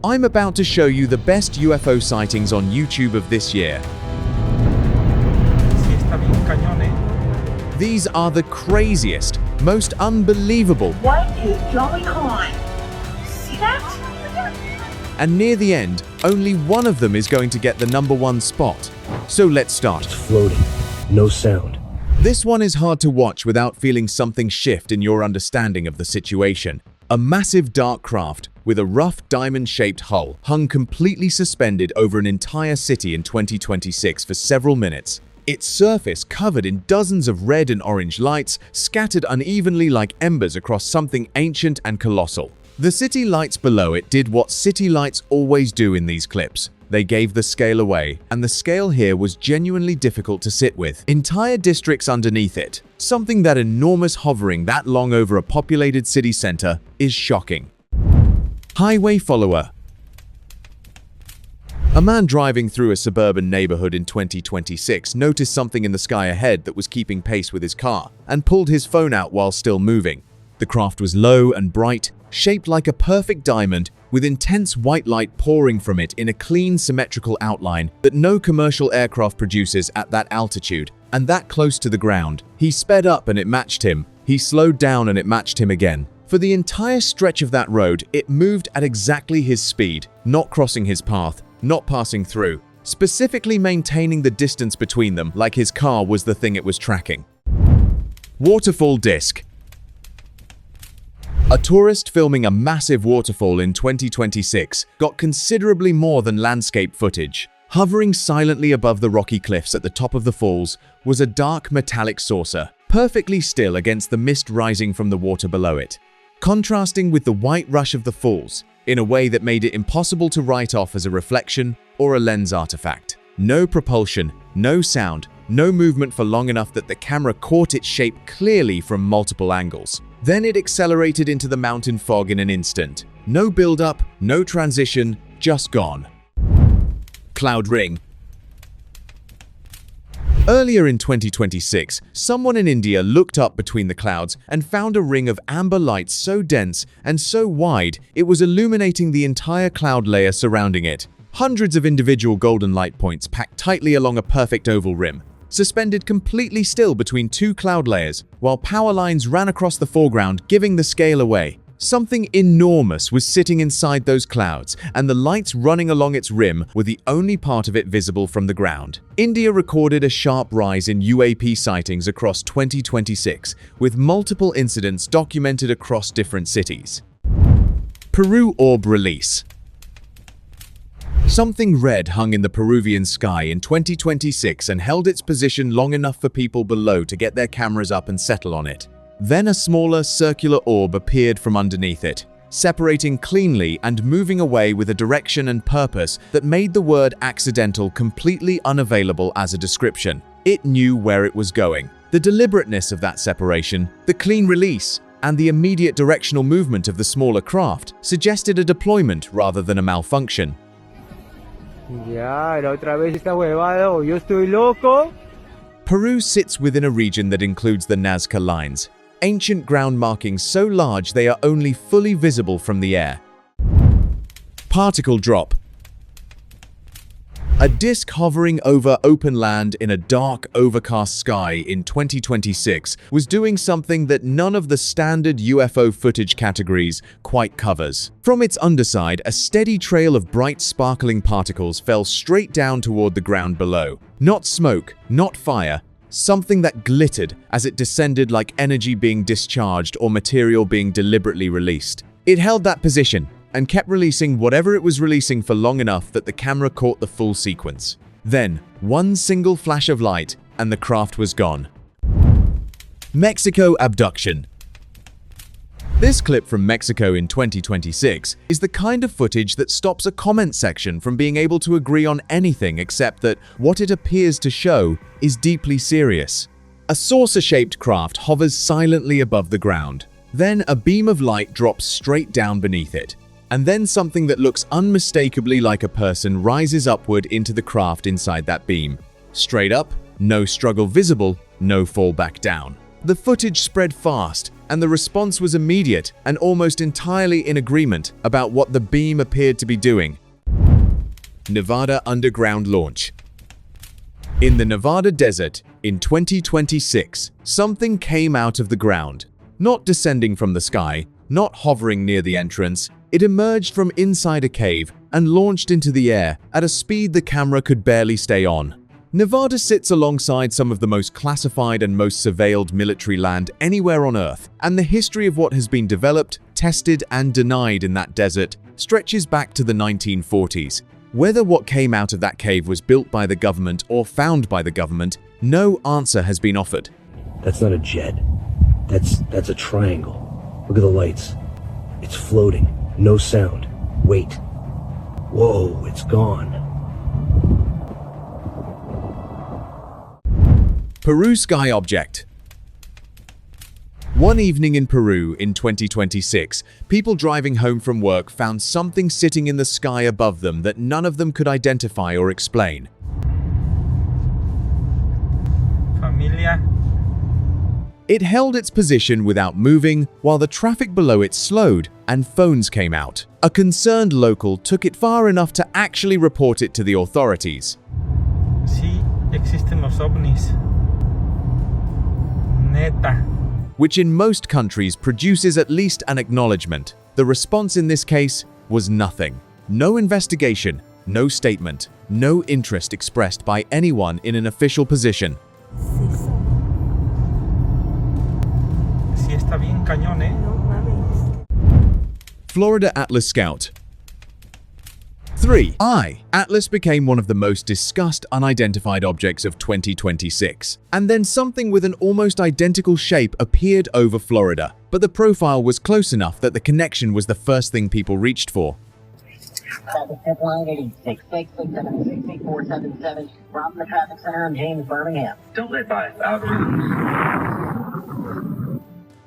I'm about to show you the best UFO sightings on YouTube of this year. Sí, está bien cañón, eh. These are the craziest, most unbelievable, What is going on? See that? and near the end, only one of them is going to get the #1 spot. So let's start. Floating, no sound. This one is hard to watch without feeling something shift in your understanding of the situation. A massive dark craft with a rough diamond-shaped hull hung completely suspended over an entire city in 2026 for several minutes. Its surface covered in dozens of red and orange lights scattered unevenly like embers across something ancient and colossal. The city lights below it did what city lights always do in these clips. They gave the scale away, and the scale here was genuinely difficult to sit with. Entire districts underneath it, something that enormous hovering that long over a populated city center, is shocking. Highway follower. A man driving through a suburban neighborhood in 2026 noticed something in the sky ahead that was keeping pace with his car, and pulled his phone out while still moving. The craft was low and bright, shaped like a perfect diamond, with intense white light pouring from it in a clean, symmetrical outline that no commercial aircraft produces at that altitude and that close to the ground. He sped up and it matched him. He slowed down and it matched him again. For the entire stretch of that road, it moved at exactly his speed, not crossing his path, not passing through, specifically maintaining the distance between them like his car was the thing it was tracking. Waterfall disc. A tourist filming a massive waterfall in 2026 got considerably more than landscape footage. Hovering silently above the rocky cliffs at the top of the falls was a dark metallic saucer, perfectly still against the mist rising from the water below it, contrasting with the white rush of the falls in a way that made it impossible to write off as a reflection or a lens artifact. No propulsion, no sound, no movement for long enough that the camera caught its shape clearly from multiple angles. Then it accelerated into the mountain fog in an instant. No build-up, no transition, just gone. Cloud ring. Earlier in 2026, someone in India looked up between the clouds and found a ring of amber light so dense and so wide it was illuminating the entire cloud layer surrounding it. Hundreds of individual golden light points packed tightly along a perfect oval rim, suspended completely still between two cloud layers, while power lines ran across the foreground, giving the scale away. Something enormous was sitting inside those clouds, and the lights running along its rim were the only part of it visible from the ground. India recorded a sharp rise in UAP sightings across 2026, with multiple incidents documented across different cities. Peru orb release. Something red hung in the Peruvian sky in 2026 and held its position long enough for people below to get their cameras up and settle on it. Then a smaller, circular orb appeared from underneath it, separating cleanly and moving away with a direction and purpose that made the word accidental completely unavailable as a description. It knew where it was going. The deliberateness of that separation, the clean release, and the immediate directional movement of the smaller craft suggested a deployment rather than a malfunction. Ya, era otra vez esta huevada, o yo estoy loco. Peru sits within a region that includes the Nazca Lines, ancient ground markings so large they are only fully visible from the air. Particle drop. A disc hovering over open land in a dark, overcast sky in 2026 was doing something that none of the standard UFO footage categories quite covers. From its underside, a steady trail of bright, sparkling particles fell straight down toward the ground below. Not smoke, not fire, something that glittered as it descended like energy being discharged or material being deliberately released. It held that position and kept releasing whatever it was releasing for long enough that the camera caught the full sequence. Then, one single flash of light and the craft was gone. Mexico abduction. This clip from Mexico in 2026 is the kind of footage that stops a comment section from being able to agree on anything except that what it appears to show is deeply serious. A saucer-shaped craft hovers silently above the ground. Then a beam of light drops straight down beneath it. And then something that looks unmistakably like a person rises upward into the craft inside that beam. Straight up, no struggle visible, no fall back down. The footage spread fast, and the response was immediate and almost entirely in agreement about what the beam appeared to be doing. Nevada underground launch. In the Nevada desert, in 2026, something came out of the ground. Not descending from the sky, not hovering near the entrance, it emerged from inside a cave and launched into the air at a speed the camera could barely stay on. Nevada sits alongside some of the most classified and most surveilled military land anywhere on Earth, and the history of what has been developed, tested, and denied in that desert stretches back to the 1940s. Whether what came out of that cave was built by the government or found by the government, no answer has been offered. That's not a jet. That's a triangle. Look at the lights. It's floating. No sound. Wait. Whoa, it's gone. Peru sky object. One evening in Peru in 2026, people driving home from work found something sitting in the sky above them that none of them could identify or explain. Familia. It held its position without moving while the traffic below it slowed and phones came out. A concerned local took it far enough to actually report it to the authorities. Sí, existen los ovnis. Neta. Which in most countries produces at least an acknowledgement. The response in this case was nothing. No investigation, no statement, no interest expressed by anyone in an official position. Sí está bien cañón, eh? Florida Atlas Scout. 3. Atlas became one of the most discussed unidentified objects of 2026. And then something with an almost identical shape appeared over Florida. But the profile was close enough that the connection was the first thing people reached for. Line 86, 667-68477 from the traffic center in James, Birmingham. Don't let by 1,000.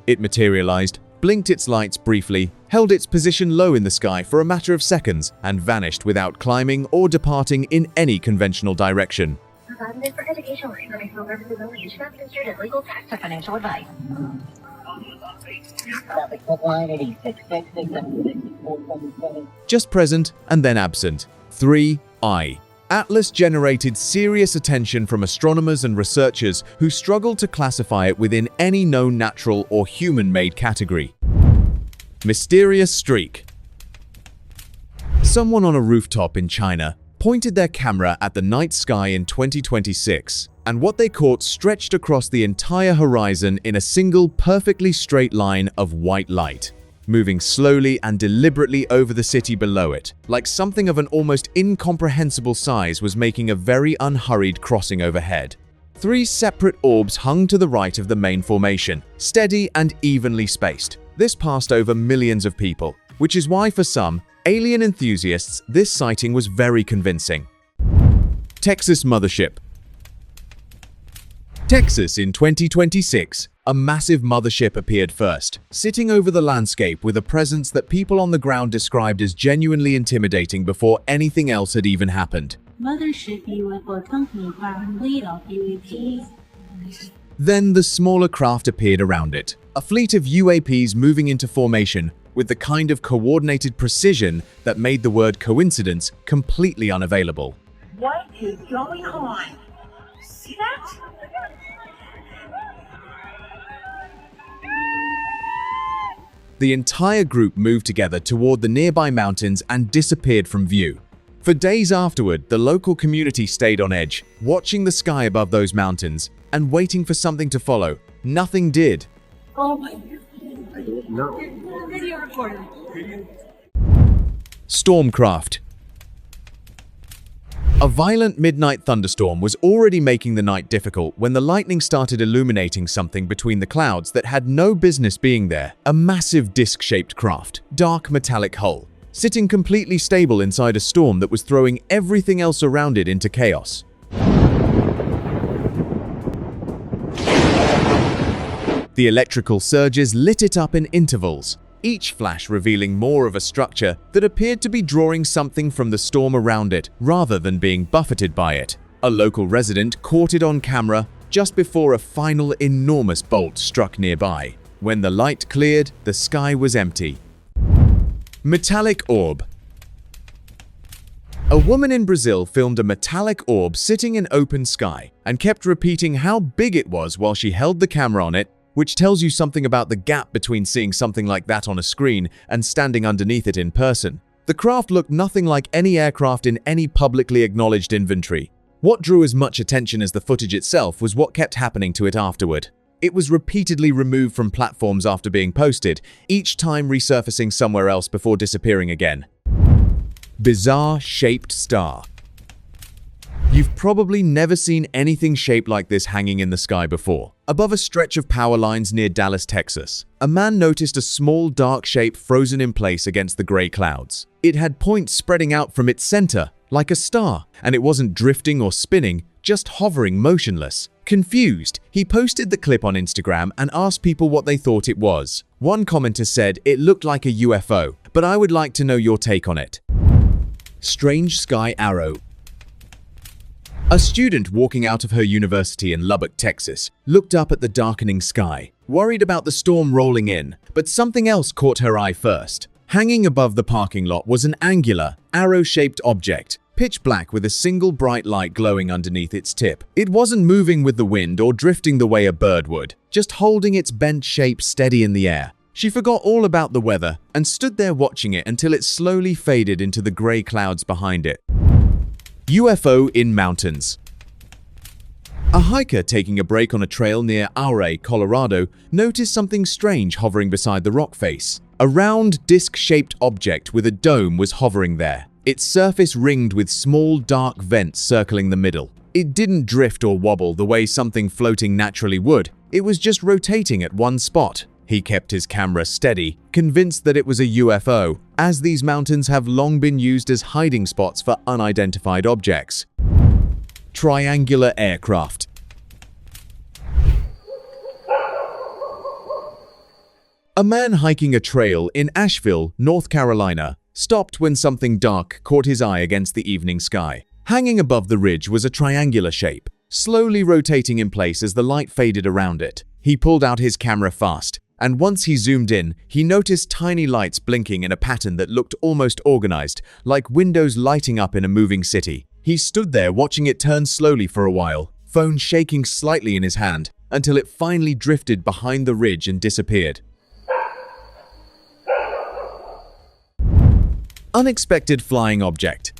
It materialized, blinked its lights briefly, held its position low in the sky for a matter of seconds, and vanished without climbing or departing in any conventional direction. This for educational or informational purposes only and should not be construed as legal, tax, or financial advice. Line 86, 667-68477. Just present and then absent. 3. Atlas generated serious attention from astronomers and researchers who struggled to classify it within any known natural or human-made category. Mysterious streak. Someone on a rooftop in China pointed their camera at the night sky in 2026, and what they caught stretched across the entire horizon in a single perfectly straight line of white light, moving slowly and deliberately over the city below it, like something of an almost incomprehensible size was making a very unhurried crossing overhead. 3 separate orbs hung to the right of the main formation, steady and evenly spaced. This passed over millions of people, which is why for some alien enthusiasts this sighting was very convincing. Texas mothership. Texas in 2026. A massive mothership appeared first, sitting over the landscape with a presence that people on the ground described as genuinely intimidating before anything else had even happened. Mothership UFO company firing lead off UAPs. Then the smaller craft appeared around it, a fleet of UAPs moving into formation with the kind of coordinated precision that made the word coincidence completely unavailable. What is going on? See that? The entire group moved together toward the nearby mountains and disappeared from view. For days afterward, the local community stayed on edge, watching the sky above those mountains and waiting for something to follow. Nothing did. Oh my No. video recorder. Stormcraft. A violent midnight thunderstorm was already making the night difficult when the lightning started illuminating something between the clouds that had no business being there. A massive disc-shaped craft, dark metallic hull, sitting completely stable inside a storm that was throwing everything else around it into chaos. The electrical surges lit it up in intervals, each flash revealing more of a structure that appeared to be drawing something from the storm around it rather than being buffeted by it. A local resident caught it on camera just before a final enormous bolt struck nearby. When the light cleared, the sky was empty. Metallic orb. A woman in Brazil filmed a metallic orb sitting in open sky and kept repeating how big it was while she held the camera on it, which tells you something about the gap between seeing something like that on a screen and standing underneath it in person. The craft looked nothing like any aircraft in any publicly acknowledged inventory. What drew as much attention as the footage itself was what kept happening to it afterward. It was repeatedly removed from platforms after being posted, each time resurfacing somewhere else before disappearing again. Bizarre shaped star. You've probably never seen anything shaped like this hanging in the sky before. Above a stretch of power lines near Dallas, Texas, a man noticed a small dark shape frozen in place against the gray clouds. It had points spreading out from its center, like a star, and it wasn't drifting or spinning, just hovering motionless. Confused, he posted the clip on Instagram and asked people what they thought it was. One commenter said it looked like a UFO, but I would like to know your take on it. Strange sky arrow. A student walking out of her university in Lubbock, Texas, looked up at the darkening sky, worried about the storm rolling in, but something else caught her eye first. Hanging above the parking lot was an angular, arrow-shaped object, pitch black with a single bright light glowing underneath its tip. It wasn't moving with the wind or drifting the way a bird would, just holding its bent shape steady in the air. She forgot all about the weather and stood there watching it until it slowly faded into the gray clouds behind it. UFO in mountains. A hiker taking a break on a trail near Ouray, Colorado, noticed something strange hovering beside the rock face. A round, disc-shaped object with a dome was hovering there, its surface ringed with small, dark vents circling the middle. It didn't drift or wobble the way something floating naturally would. It was just rotating at one spot. He kept his camera steady, convinced that it was a UFO, as these mountains have long been used as hiding spots for unidentified objects. Triangular aircraft. A man hiking a trail in Asheville, North Carolina, stopped when something dark caught his eye against the evening sky. Hanging above the ridge was a triangular shape, slowly rotating in place as the light faded around it. He pulled out his camera fast, and once he zoomed in, he noticed tiny lights blinking in a pattern that looked almost organized, like windows lighting up in a moving city. He stood there watching it turn slowly for a while, phone shaking slightly in his hand, until it finally drifted behind the ridge and disappeared. Unexpected flying object.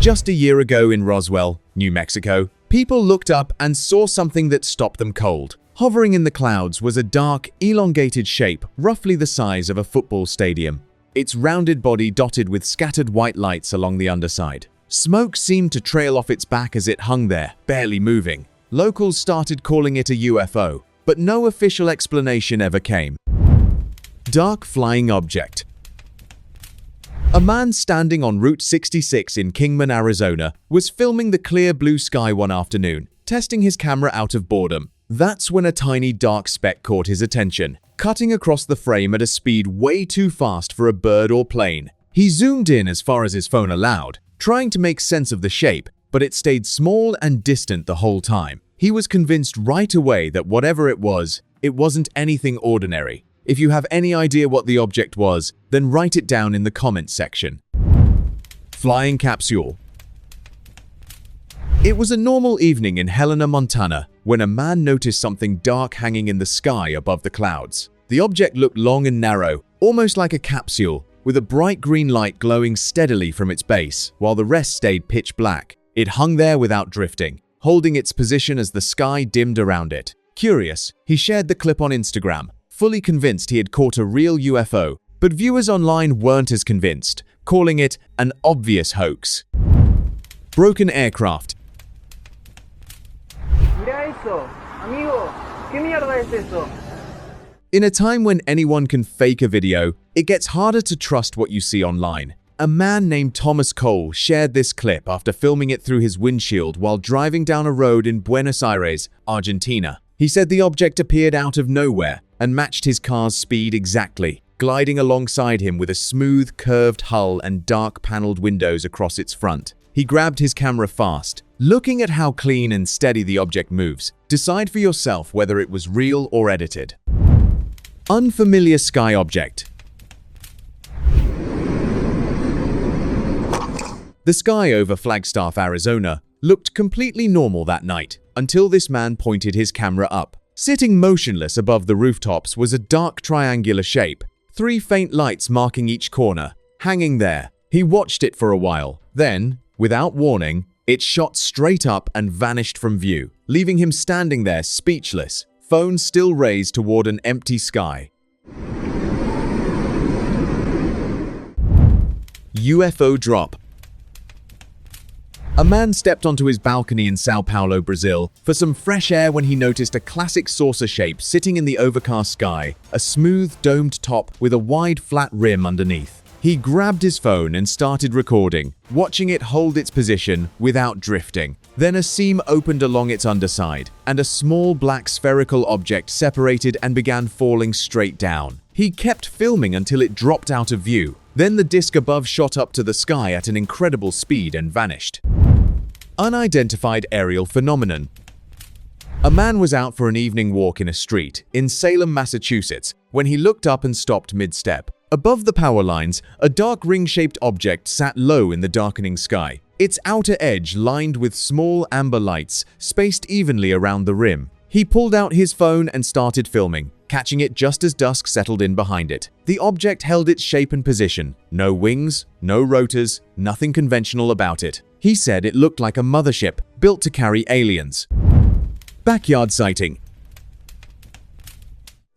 Just a year ago in Roswell, New Mexico, people looked up and saw something that stopped them cold. Hovering in the clouds was a dark, elongated shape roughly the size of a football stadium, its rounded body dotted with scattered white lights along the underside. Smoke seemed to trail off its back as it hung there, barely moving. Locals started calling it a UFO, but no official explanation ever came. Dark flying object. A man standing on Route 66 in Kingman, Arizona, was filming the clear blue sky one afternoon, testing his camera out of boredom. That's when a tiny dark speck caught his attention, cutting across the frame at a speed way too fast for a bird or plane. He zoomed in as far as his phone allowed, trying to make sense of the shape, but it stayed small and distant the whole time. He was convinced right away that whatever it wasn't anything ordinary. If you have any idea what the object was, then write it down in the comments section. Flying capsule. It was a normal evening in Helena, Montana, when a man noticed something dark hanging in the sky above the clouds. The object looked long and narrow, almost like a capsule, with a bright green light glowing steadily from its base, while the rest stayed pitch black. It hung there without drifting, holding its position as the sky dimmed around it. Curious, he shared the clip on Instagram, fully convinced he had caught a real UFO, but viewers online weren't as convinced, calling it an obvious hoax. Broken aircraft. Mira eso, amigo, ¿qué mierda es eso? In a time when anyone can fake a video, it gets harder to trust what you see online. A man named Thomas Cole shared this clip after filming it through his windshield while driving down a road in Buenos Aires, Argentina. He said the object appeared out of nowhere and matched his car's speed exactly, gliding alongside him with a smooth, curved hull and dark paneled windows across its front. He grabbed his camera fast. Looking at how clean and steady the object moves, decide for yourself whether it was real or edited. Unfamiliar sky object. The sky over Flagstaff, Arizona, looked completely normal that night, until this man pointed his camera up. Sitting motionless above the rooftops was a dark triangular shape, 3 faint lights marking each corner. Hanging there, he watched it for a while. Then, without warning, it shot straight up and vanished from view, leaving him standing there speechless, phone still raised toward an empty sky. UFO drop. A man stepped onto his balcony in Sao Paulo, Brazil, for some fresh air when he noticed a classic saucer shape sitting in the overcast sky, a smooth, domed top with a wide, flat rim underneath. He grabbed his phone and started recording, watching it hold its position without drifting. Then a seam opened along its underside, and a small black spherical object separated and began falling straight down. He kept filming until it dropped out of view. Then the disc above shot up to the sky at an incredible speed and vanished. Unidentified aerial phenomenon. A man was out for an evening walk in a street in Salem, Massachusetts, when he looked up and stopped mid-step. Above the power lines, a dark ring-shaped object sat low in the darkening sky, its outer edge lined with small amber lights spaced evenly around the rim. He pulled out his phone and started filming, catching it just as dusk settled in behind it. The object held its shape and position. No wings, no rotors, nothing conventional about it. He said it looked like a mothership built to carry aliens. Backyard sighting.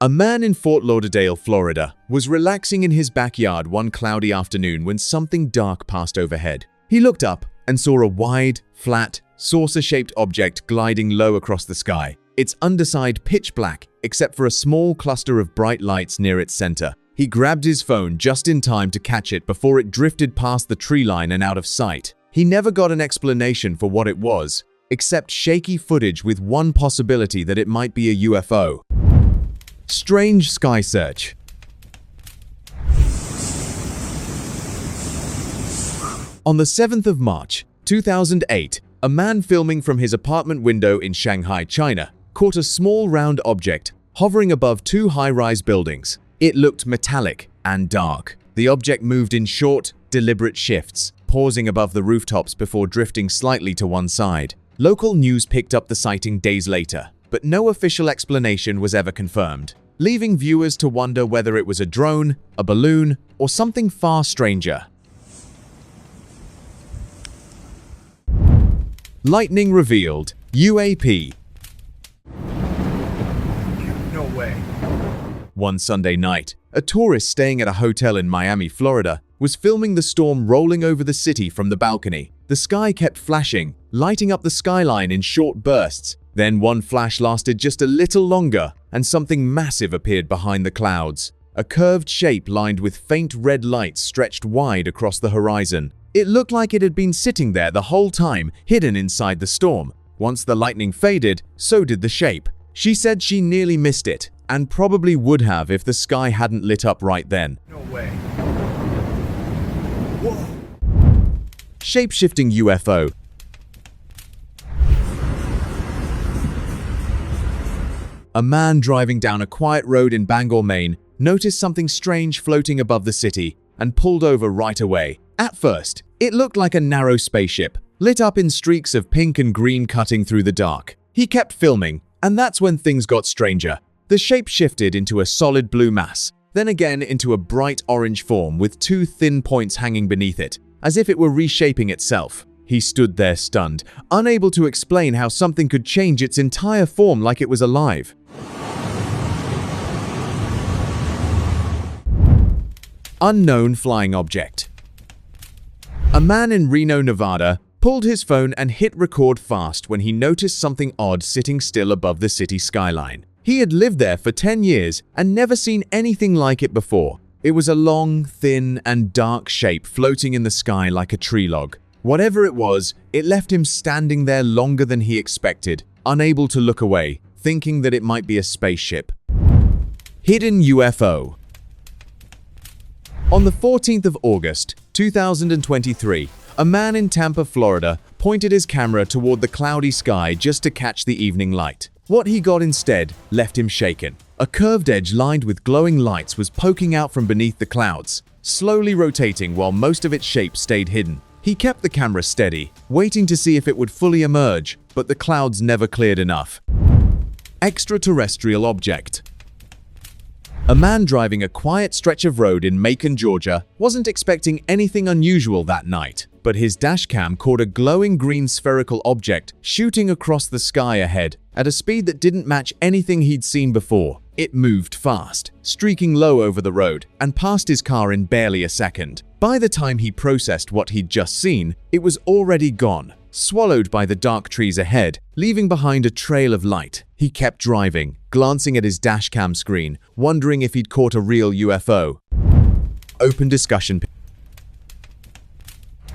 A man in Fort Lauderdale, Florida, was relaxing in his backyard one cloudy afternoon when something dark passed overhead. He looked up and saw a wide, flat, saucer-shaped object gliding low across the sky, its underside pitch black except for a small cluster of bright lights near its center. He grabbed his phone just in time to catch it before it drifted past the tree line and out of sight. He never got an explanation for what it was, except shaky footage with one possibility that it might be a UFO. Strange sky search. On the 7th of March, 2008, a man filming from his apartment window in Shanghai, China, caught a small round object hovering above 2 high-rise buildings. It looked metallic and dark. The object moved in short, deliberate shifts, pausing above the rooftops before drifting slightly to one side. Local news picked up the sighting days later, but no official explanation was ever confirmed, leaving viewers to wonder whether it was a drone, a balloon, or something far stranger. Lightning revealed. UAP. No way. One Sunday night, a tourist staying at a hotel in Miami, Florida, was filming the storm rolling over the city from the balcony. The sky kept flashing, lighting up the skyline in short bursts. Then one flash lasted just a little longer, and something massive appeared behind the clouds. A curved shape lined with faint red lights stretched wide across the horizon. It looked like it had been sitting there the whole time, hidden inside the storm. Once the lightning faded, so did the shape. She said she nearly missed it, and probably would have if the sky hadn't lit up right then. No way. Shape-shifting UFO. A man driving down a quiet road in Bangor, Maine, noticed something strange floating above the city and pulled over right away. At first, it looked like a narrow spaceship, lit up in streaks of pink and green cutting through the dark. He kept filming, and that's when things got stranger. The shape shifted into a solid blue mass, then again into a bright orange form with 2 thin points hanging beneath it, as if it were reshaping itself. He stood there stunned, unable to explain how something could change its entire form like it was alive. Unknown flying object. A man in Reno, Nevada, pulled his phone and hit record fast when he noticed something odd sitting still above the city skyline. He had lived there for 10 years and never seen anything like it before. It was a long, thin, and dark shape floating in the sky like a tree log. Whatever it was, it left him standing there longer than he expected, unable to look away, thinking that it might be a spaceship. Hidden UFO. On the 14th of August, 2023, a man in Tampa, Florida, pointed his camera toward the cloudy sky just to catch the evening light. What he got instead left him shaken. A curved edge lined with glowing lights was poking out from beneath the clouds, slowly rotating while most of its shape stayed hidden. He kept the camera steady, waiting to see if it would fully emerge, but the clouds never cleared enough. Extraterrestrial object. A man driving a quiet stretch of road in Macon, Georgia, wasn't expecting anything unusual that night, but his dashcam caught a glowing green spherical object shooting across the sky ahead at a speed that didn't match anything he'd seen before. It moved fast, streaking low over the road, and passed his car in barely a second. By the time he processed what he'd just seen, it was already gone, swallowed by the dark trees ahead, leaving behind a trail of light. He kept driving, glancing at his dashcam screen, wondering if he'd caught a real UFO. Open discussion.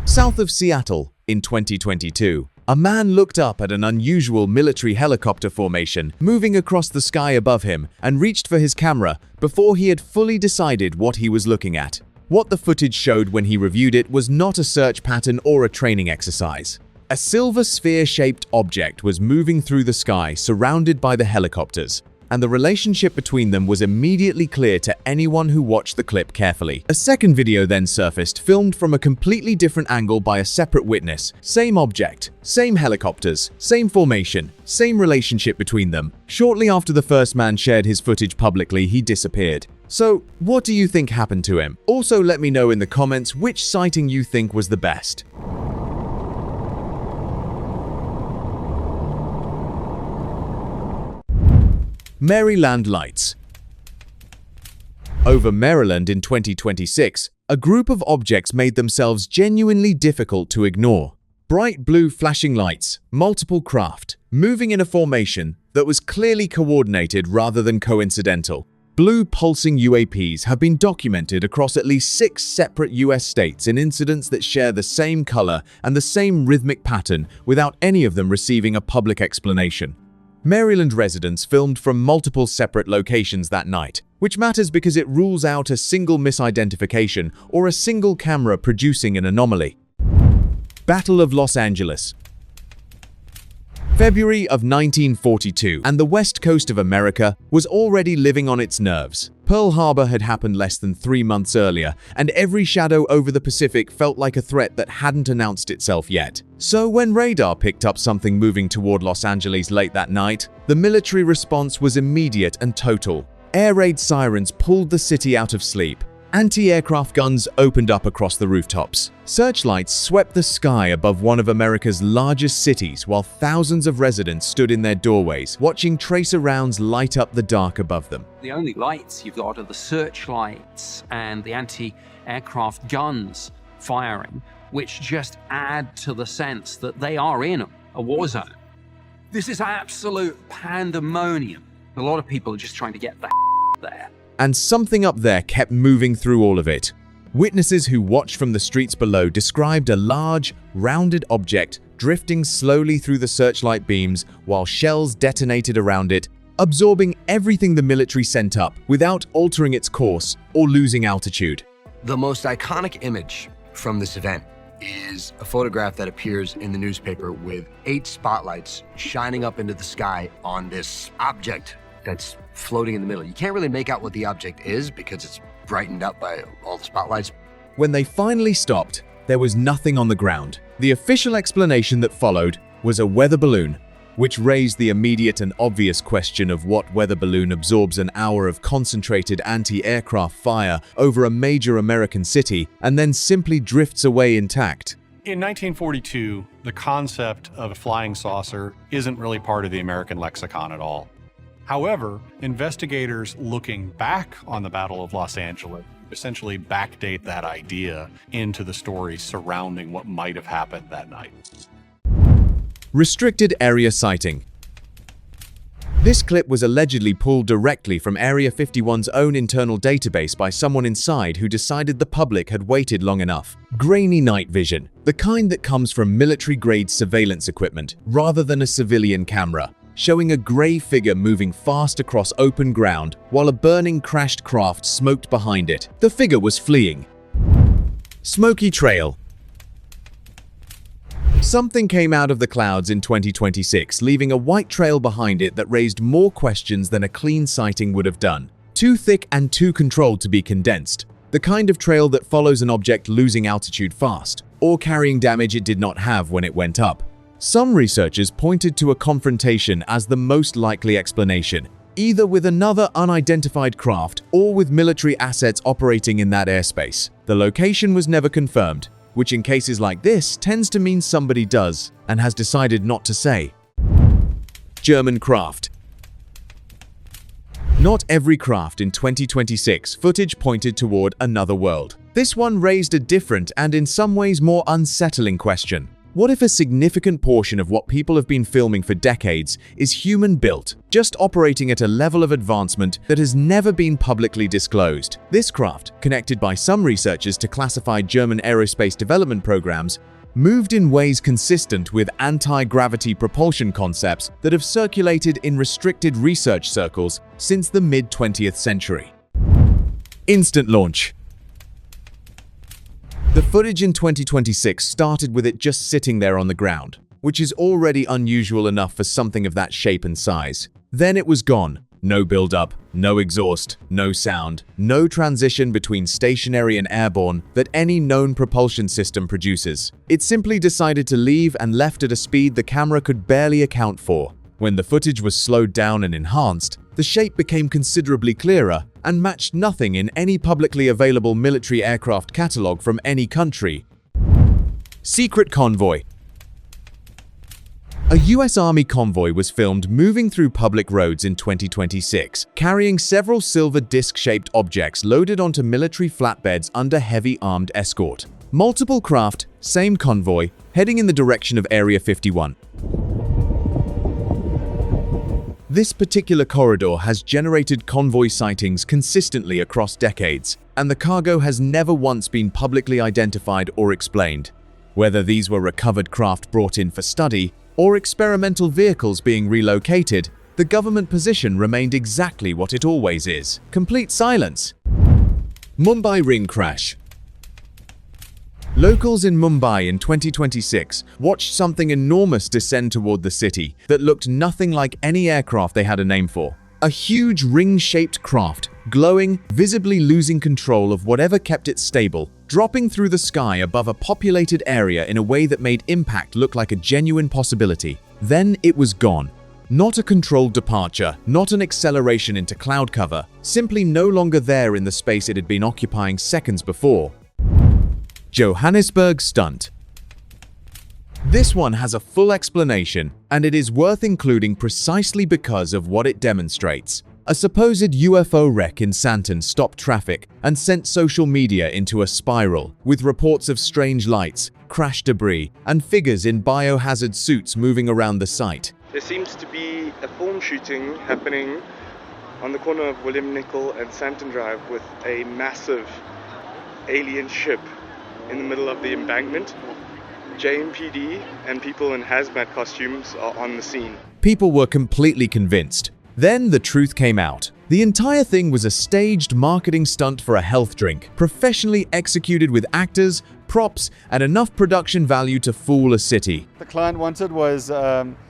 South of Seattle, in 2022, a man looked up at an unusual military helicopter formation moving across the sky above him and reached for his camera before he had fully decided what he was looking at. What the footage showed when he reviewed it was not a search pattern or a training exercise. A silver sphere-shaped object was moving through the sky surrounded by the helicopters, and the relationship between them was immediately clear to anyone who watched the clip carefully. A second video then surfaced, filmed from a completely different angle by a separate witness. Same object, same helicopters, same formation, same relationship between them. Shortly after the first man shared his footage publicly, he disappeared. So, what do you think happened to him? Also, let me know in the comments which sighting you think was the best. Maryland lights. Over Maryland in 2026, a group of objects made themselves genuinely difficult to ignore. Bright blue flashing lights, multiple craft, moving in a formation that was clearly coordinated rather than coincidental. Blue pulsing UAPs have been documented across at least 6 separate US states in incidents that share the same color and the same rhythmic pattern without any of them receiving a public explanation. Maryland residents filmed from multiple separate locations that night, which matters because it rules out a single misidentification or a single camera producing an anomaly. Battle of Los Angeles. February of 1942, and the west coast of America was already living on its nerves. Pearl Harbor had happened less than 3 months earlier, and every shadow over the Pacific felt like a threat that hadn't announced itself yet. So when radar picked up something moving toward Los Angeles late that night, the military response was immediate and total. Air raid sirens pulled the city out of sleep. Anti-aircraft guns opened up across the rooftops. Searchlights swept the sky above one of America's largest cities while thousands of residents stood in their doorways, watching tracer rounds light up the dark above them. The only lights you've got are the searchlights and the anti-aircraft guns firing, which just add to the sense that they are in a war zone. This is absolute pandemonium. A lot of people are just trying to get the there. And something up there kept moving through all of it. Witnesses who watched from the streets below described a large, rounded object drifting slowly through the searchlight beams while shells detonated around it, absorbing everything the military sent up without altering its course or losing altitude. The most iconic image from this event is a photograph that appears in the newspaper with 8 spotlights shining up into the sky on this object that's floating in the middle. You can't really make out what the object is because it's brightened up by all the spotlights. When they finally stopped, there was nothing on the ground. The official explanation that followed was a weather balloon, which raised the immediate and obvious question of what weather balloon absorbs an hour of concentrated anti-aircraft fire over a major American city and then simply drifts away intact. In 1942, the concept of a flying saucer isn't really part of the American lexicon at all. However, investigators looking back on the Battle of Los Angeles essentially backdate that idea into the stories surrounding what might have happened that night. Restricted area sighting. This clip was allegedly pulled directly from Area 51's own internal database by someone inside who decided the public had waited long enough. Grainy night vision, the kind that comes from military-grade surveillance equipment rather than a civilian camera, showing a gray figure moving fast across open ground while a burning crashed craft smoked behind it. The figure was fleeing. Smoky trail. Something came out of the clouds in 2026, leaving a white trail behind it that raised more questions than a clean sighting would have done. Too thick and too controlled to be condensed. The kind of trail that follows an object losing altitude fast, or carrying damage it did not have when it went up. Some researchers pointed to a confrontation as the most likely explanation, either with another unidentified craft or with military assets operating in that airspace. The location was never confirmed, which in cases like this tends to mean somebody does and has decided not to say. German craft. Not every craft in 2026 footage pointed toward another world. This one raised a different and in some ways more unsettling question. What if a significant portion of what people have been filming for decades is human-built, just operating at a level of advancement that has never been publicly disclosed? This craft, connected by some researchers to classified German aerospace development programs, moved in ways consistent with anti-gravity propulsion concepts that have circulated in restricted research circles since the mid-20th century. Instant launch. The footage in 2026 started with it just sitting there on the ground, which is already unusual enough for something of that shape and size. Then it was gone. No build-up, no exhaust, no sound, no transition between stationary and airborne that any known propulsion system produces. It simply decided to leave and left at a speed the camera could barely account for. When the footage was slowed down and enhanced, the shape became considerably clearer and matched nothing in any publicly available military aircraft catalog from any country. Secret convoy. A US Army convoy was filmed moving through public roads in 2026, carrying several silver disc-shaped objects loaded onto military flatbeds under heavy armed escort. Multiple craft, same convoy, heading in the direction of Area 51. This particular corridor has generated convoy sightings consistently across decades, and the cargo has never once been publicly identified or explained. Whether these were recovered craft brought in for study or experimental vehicles being relocated, the government position remained exactly what it always is: complete silence. Mumbai ring crash. Locals in Mumbai in 2026 watched something enormous descend toward the city that looked nothing like any aircraft they had a name for. A huge ring-shaped craft, glowing, visibly losing control of whatever kept it stable, dropping through the sky above a populated area in a way that made impact look like a genuine possibility. Then it was gone. Not a controlled departure, not an acceleration into cloud cover, simply no longer there in the space it had been occupying seconds before. Johannesburg stunt. This one has a full explanation, and it is worth including precisely because of what it demonstrates. A supposed UFO wreck in Sandton stopped traffic and sent social media into a spiral, with reports of strange lights, crash debris, and figures in biohazard suits moving around the site. There seems to be a film shooting happening on the corner of William Nicol and Sandton Drive with a massive alien ship in the middle of the embankment. JMPD and people in hazmat costumes are on the scene. People were completely convinced. Then the truth came out. The entire thing was a staged marketing stunt for a health drink, professionally executed with actors, props, and enough production value to fool a city. The client wanted was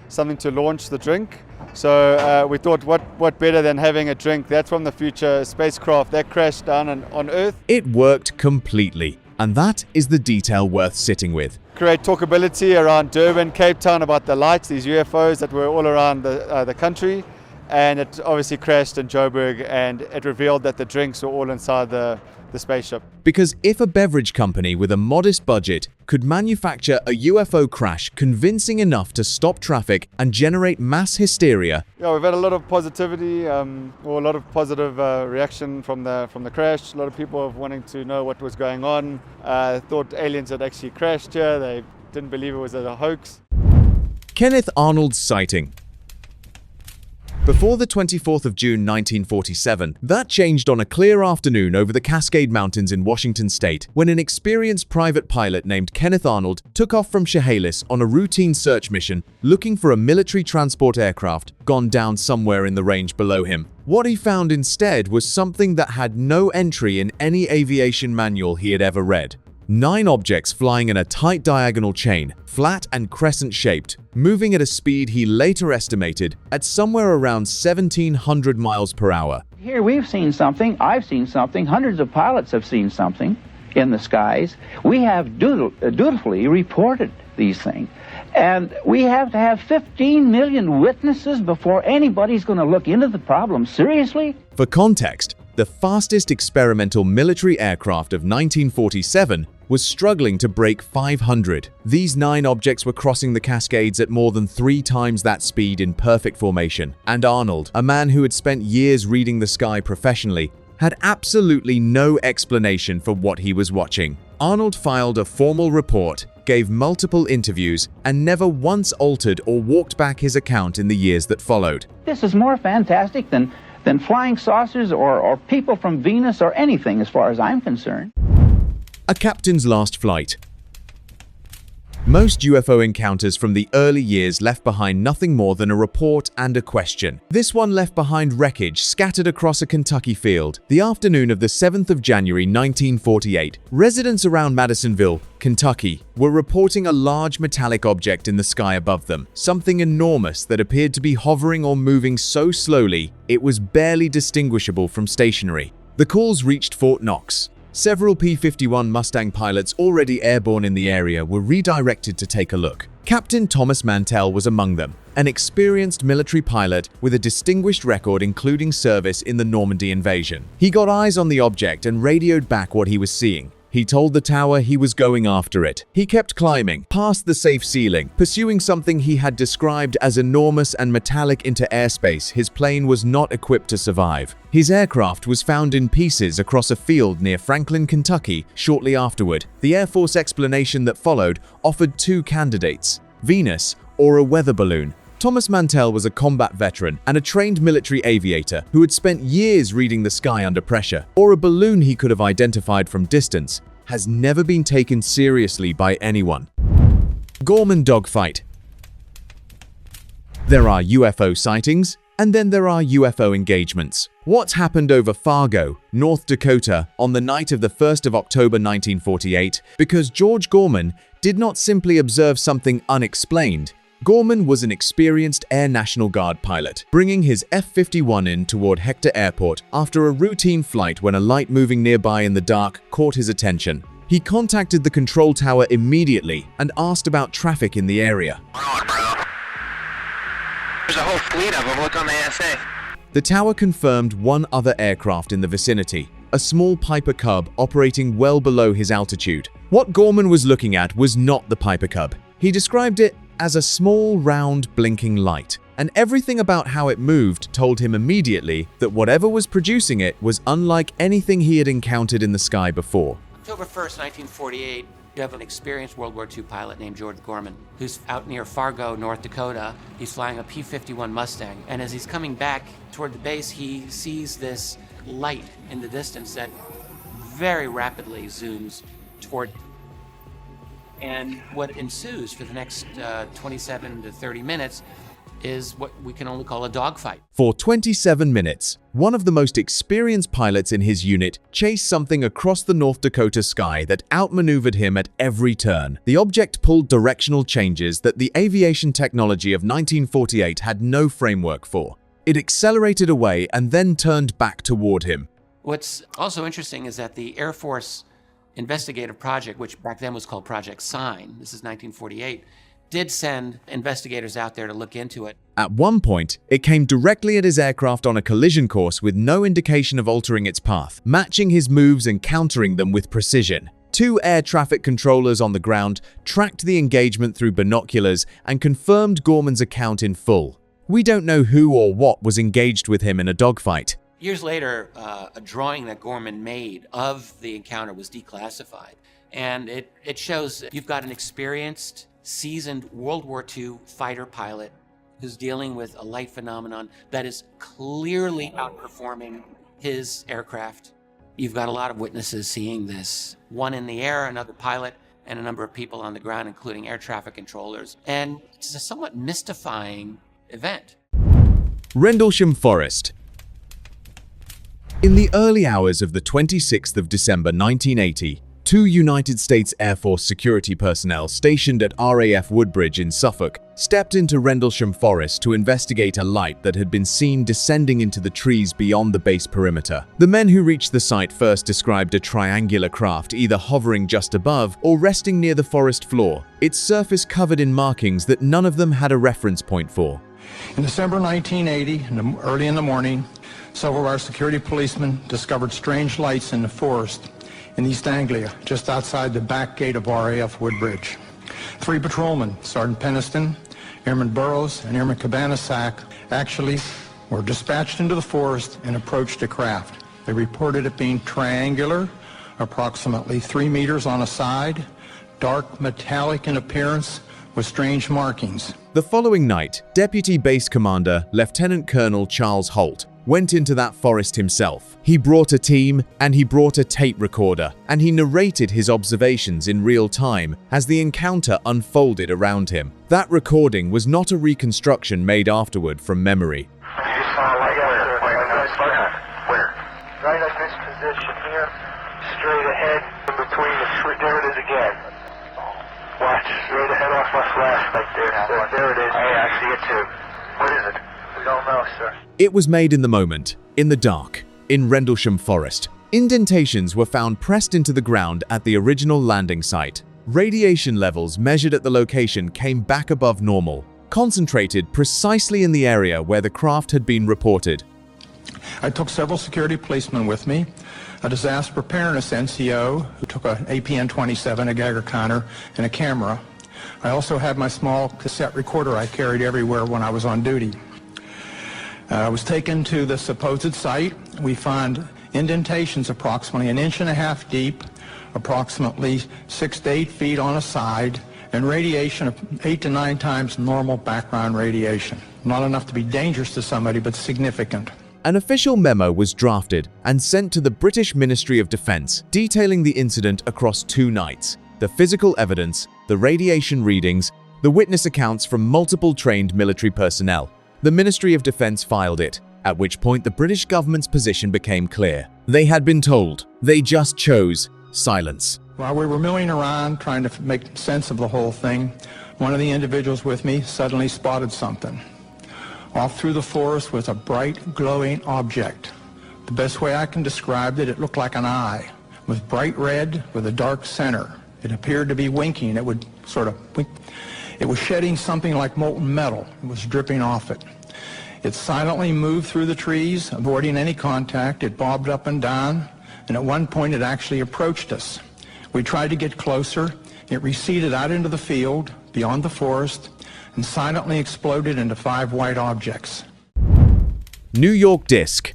something to launch the drink. So we thought, what better than having a drink that's from the future, spacecraft that crashed down on Earth. It worked completely. And that is the detail worth sitting with. Create talkability around Durban, Cape Town about the lights, these UFOs that were all around the country. And it obviously crashed in Joburg, and it revealed that the drinks were all inside the spaceship. Because if a beverage company with a modest budget could manufacture a UFO crash convincing enough to stop traffic and generate mass hysteria. Yeah, we've had a lot of positivity, or a lot of positive reaction from the crash. A lot of people wanting to know what was going on. Thought aliens had actually crashed here. They didn't believe it was a hoax. Kenneth Arnold's sighting. Before the 24th of June 1947, that changed on a clear afternoon over the Cascade Mountains in Washington state, when an experienced private pilot named Kenneth Arnold took off from Chehalis on a routine search mission looking for a military transport aircraft gone down somewhere in the range below him. What he found instead was something that had no entry in any aviation manual he had ever read. 9 objects flying in a tight diagonal chain, flat and crescent-shaped, moving at a speed he later estimated at somewhere around 1,700 miles per hour. Here we've seen something, I've seen something, hundreds of pilots have seen something in the skies. We have dutifully reported these things. And we have to have 15 million witnesses before anybody's going to look into the problem seriously. For context, the fastest experimental military aircraft of 1947 was struggling to break 500. These 9 objects were crossing the Cascades at more than 3 times that speed in perfect formation. And Arnold, a man who had spent years reading the sky professionally, had absolutely no explanation for what he was watching. Arnold filed a formal report, gave multiple interviews, and never once altered or walked back his account in the years that followed. This is more fantastic than flying saucers or people from Venus or anything as far as I'm concerned. A captain's last flight. Most UFO encounters from the early years left behind nothing more than a report and a question. This one left behind wreckage scattered across a Kentucky field. The afternoon of the 7th of January 1948, residents around Madisonville, Kentucky, were reporting a large metallic object in the sky above them, something enormous that appeared to be hovering or moving so slowly it was barely distinguishable from stationary. The calls reached Fort Knox. Several P-51 Mustang pilots already airborne in the area were redirected to take a look. Captain Thomas Mantell was among them, an experienced military pilot with a distinguished record including service in the Normandy invasion. He got eyes on the object and radioed back what he was seeing. He told the tower he was going after it. He kept climbing, past the safe ceiling, pursuing something he had described as enormous and metallic into airspace his plane was not equipped to survive. His aircraft was found in pieces across a field near Franklin, Kentucky shortly afterward. The Air Force explanation that followed offered 2 candidates: Venus or a weather balloon. Thomas Mantell was a combat veteran and a trained military aviator who had spent years reading the sky under pressure. Or a balloon he could have identified from distance has never been taken seriously by anyone. Gorman dogfight. There are UFO sightings, and then there are UFO engagements. What happened over Fargo, North Dakota, on the night of the 1st of October 1948? Because George Gorman did not simply observe something unexplained. Gorman was an experienced Air National Guard pilot, bringing his F-51 in toward Hector Airport after a routine flight when a light moving nearby in the dark caught his attention. He contacted the control tower immediately and asked about traffic in the area. There's a whole fleet of them. Look on the ASA. The tower confirmed one other aircraft in the vicinity, a small Piper Cub operating well below his altitude. What Gorman was looking at was not the Piper Cub. He described it as a small, round, blinking light, and everything about how it moved told him immediately that whatever was producing it was unlike anything he had encountered in the sky before. October 1st, 1948, you have an experienced World War II pilot named George Gorman, who's out near Fargo, North Dakota. He's flying a P-51 Mustang, and as he's coming back toward the base, he sees this light in the distance that very rapidly zooms toward him. And what ensues for the next 27 to 30 minutes is what we can only call a dogfight. For 27 minutes, one of the most experienced pilots in his unit chased something across the North Dakota sky that outmaneuvered him at every turn. The object pulled directional changes that the aviation technology of 1948 had no framework for. It accelerated away and then turned back toward him. What's also interesting is that the Air Force investigative project, which back then was called Project Sign, this is 1948, did send investigators out there to look into it. At one point, it came directly at his aircraft on a collision course with no indication of altering its path, matching his moves and countering them with precision. 2 air traffic controllers on the ground tracked the engagement through binoculars and confirmed Gorman's account in full. We don't know who or what was engaged with him in a dogfight. Years later, a drawing that Gorman made of the encounter was declassified. And it shows you've got an experienced, seasoned World War II fighter pilot who's dealing with a light phenomenon that is clearly outperforming his aircraft. You've got a lot of witnesses seeing this. One in the air, another pilot, and a number of people on the ground, including air traffic controllers. And it's a somewhat mystifying event. Rendlesham Forest. In the early hours of the 26th of December 1980, 2 United States Air Force security personnel stationed at RAF Woodbridge in Suffolk stepped into Rendlesham Forest to investigate a light that had been seen descending into the trees beyond the base perimeter. The men who reached the site first described a triangular craft either hovering just above or resting near the forest floor, its surface covered in markings that none of them had a reference point for. In December 1980, early in the morning, several of our security policemen discovered strange lights in the forest in East Anglia, just outside the back gate of RAF Woodbridge. 3 patrolmen, Sergeant Peniston, Airman Burrows, and Airman Cabanasac, actually were dispatched into the forest and approached the craft. They reported it being triangular, approximately 3 meters on a side, dark metallic in appearance, with strange markings. The following night, Deputy Base Commander Lieutenant Colonel Charles Holt went into that forest himself. He brought a team and he brought a tape recorder, and he narrated his observations in real time as the encounter unfolded around him. That recording was not a reconstruction made afterward from memory. Where? Right at this position here, straight ahead, in between the tree. There it is again. Watch, straight ahead off my flashlight there. There it is. Hey, I see it too. What is it? We don't know, sir. It was made in the moment, in the dark, in Rendlesham Forest. Indentations were found pressed into the ground at the original landing site. Radiation levels measured at the location came back above normal, concentrated precisely in the area where the craft had been reported. I took several security policemen with me, a disaster preparedness NCO who took an APN-27, a Geiger counter, and a camera. I also had my small cassette recorder I carried everywhere when I was on duty. I was taken to the supposed site. We found indentations approximately 1.5 inches deep, approximately 6 to 8 feet on a side, and radiation of 8 to 9 times normal background radiation. Not enough to be dangerous to somebody, but significant. An official memo was drafted and sent to the British Ministry of Defence, detailing the incident across 2 nights, the physical evidence, the radiation readings, the witness accounts from multiple trained military personnel. The Ministry of Defence filed it, at which point the British government's position became clear. They had been told. They just chose silence. While we were milling around trying to make sense of the whole thing, one of the individuals with me suddenly spotted something. Off through the forest was a bright, glowing object. The best way I can describe it, it looked like an eye. It was bright red with a dark center. It appeared to be winking. It would sort of wink. It was shedding something like molten metal. It was dripping off it. It silently moved through the trees, avoiding any contact. It bobbed up and down, and at one point it actually approached us. We tried to get closer. It receded out into the field, beyond the forest, and silently exploded into 5 white objects. New York Disc.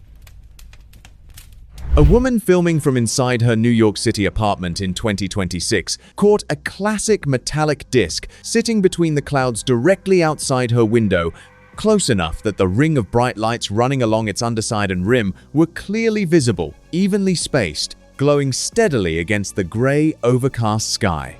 A woman filming from inside her New York City apartment in 2026 caught a classic metallic disc sitting between the clouds directly outside her window, close enough that the ring of bright lights running along its underside and rim were clearly visible, evenly spaced, glowing steadily against the gray, overcast sky.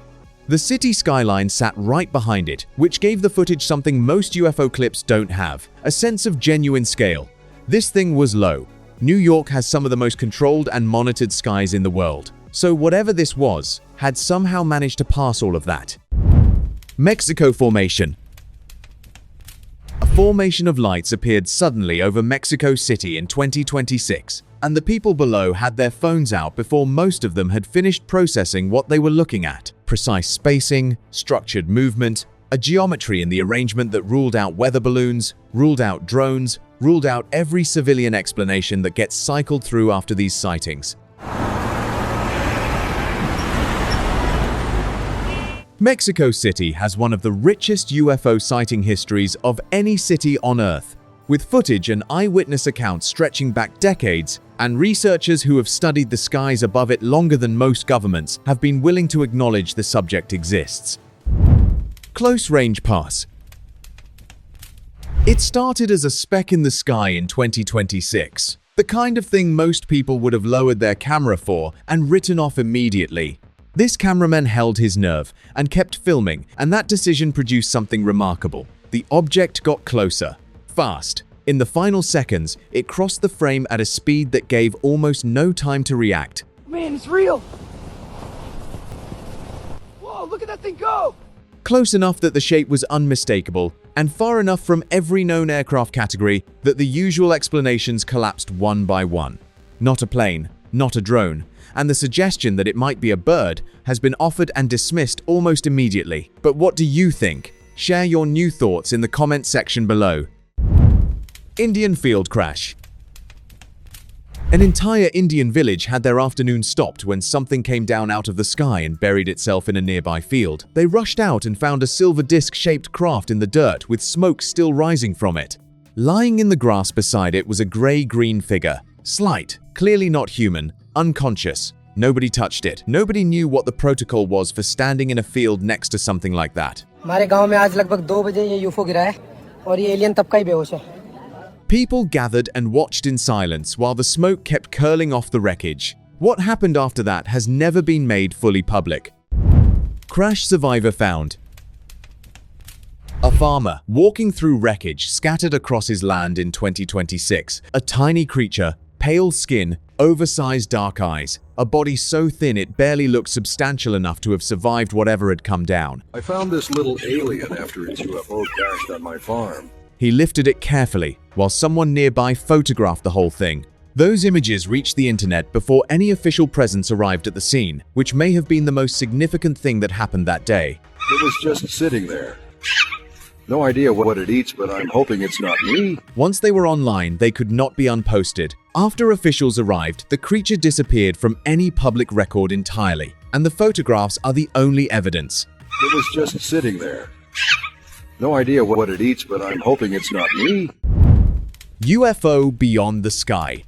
The city skyline sat right behind it, which gave the footage something most UFO clips don't have, a sense of genuine scale. This thing was low. New York has some of the most controlled and monitored skies in the world, so whatever this was, had somehow managed to pass all of that. Mexico Formation. A formation of lights appeared suddenly over Mexico City in 2026, and the people below had their phones out before most of them had finished processing what they were looking at. Precise spacing, structured movement, a geometry in the arrangement that ruled out weather balloons, ruled out drones, ruled out every civilian explanation that gets cycled through after these sightings. Mexico City has one of the richest UFO sighting histories of any city on Earth, with footage and eyewitness accounts stretching back decades, and researchers who have studied the skies above it longer than most governments have been willing to acknowledge the subject exists. Close Range Pass. It started as a speck in the sky in 2026, the kind of thing most people would have lowered their camera for and written off immediately. This cameraman held his nerve and kept filming, and that decision produced something remarkable. The object got closer, fast. In the final seconds, it crossed the frame at a speed that gave almost no time to react. Man, it's real! Look at that thing go! Close enough that the shape was unmistakable, and far enough from every known aircraft category that the usual explanations collapsed one by one. Not a plane, not a drone, and the suggestion that it might be a bird has been offered and dismissed almost immediately. But what do you think? Share your new thoughts in the comment section below. Indian field crash. An entire Indian village had their afternoon stopped when something came down out of the sky and buried itself in a nearby field. They rushed out and found a silver disc-shaped craft in the dirt with smoke still rising from it. Lying in the grass beside it was a grey-green figure. Slight, clearly not human, unconscious. Nobody touched it. Nobody knew what the protocol was for standing in a field next to something like that. हमारे गांव में आज लगभग 2 बजे ये यूफो गिरा है और ये एलियन तब का ही बेहोश है. People gathered and watched in silence while the smoke kept curling off the wreckage. What happened after that has never been made fully public. Crash survivor found. A farmer walking through wreckage scattered across his land in 2026. A tiny creature, pale skin, oversized dark eyes, a body so thin it barely looked substantial enough to have survived whatever had come down. I found this little alien after its UFO crashed on my farm. He lifted it carefully, while someone nearby photographed the whole thing. Those images reached the internet before any official presence arrived at the scene, which may have been the most significant thing that happened that day. It was just sitting there. No idea what it eats, but I'm hoping it's not me. Once they were online, they could not be unposted. After officials arrived, the creature disappeared from any public record entirely, and the photographs are the only evidence. It was just sitting there. No idea what it eats, but I'm hoping it's not me. UFO beyond the sky.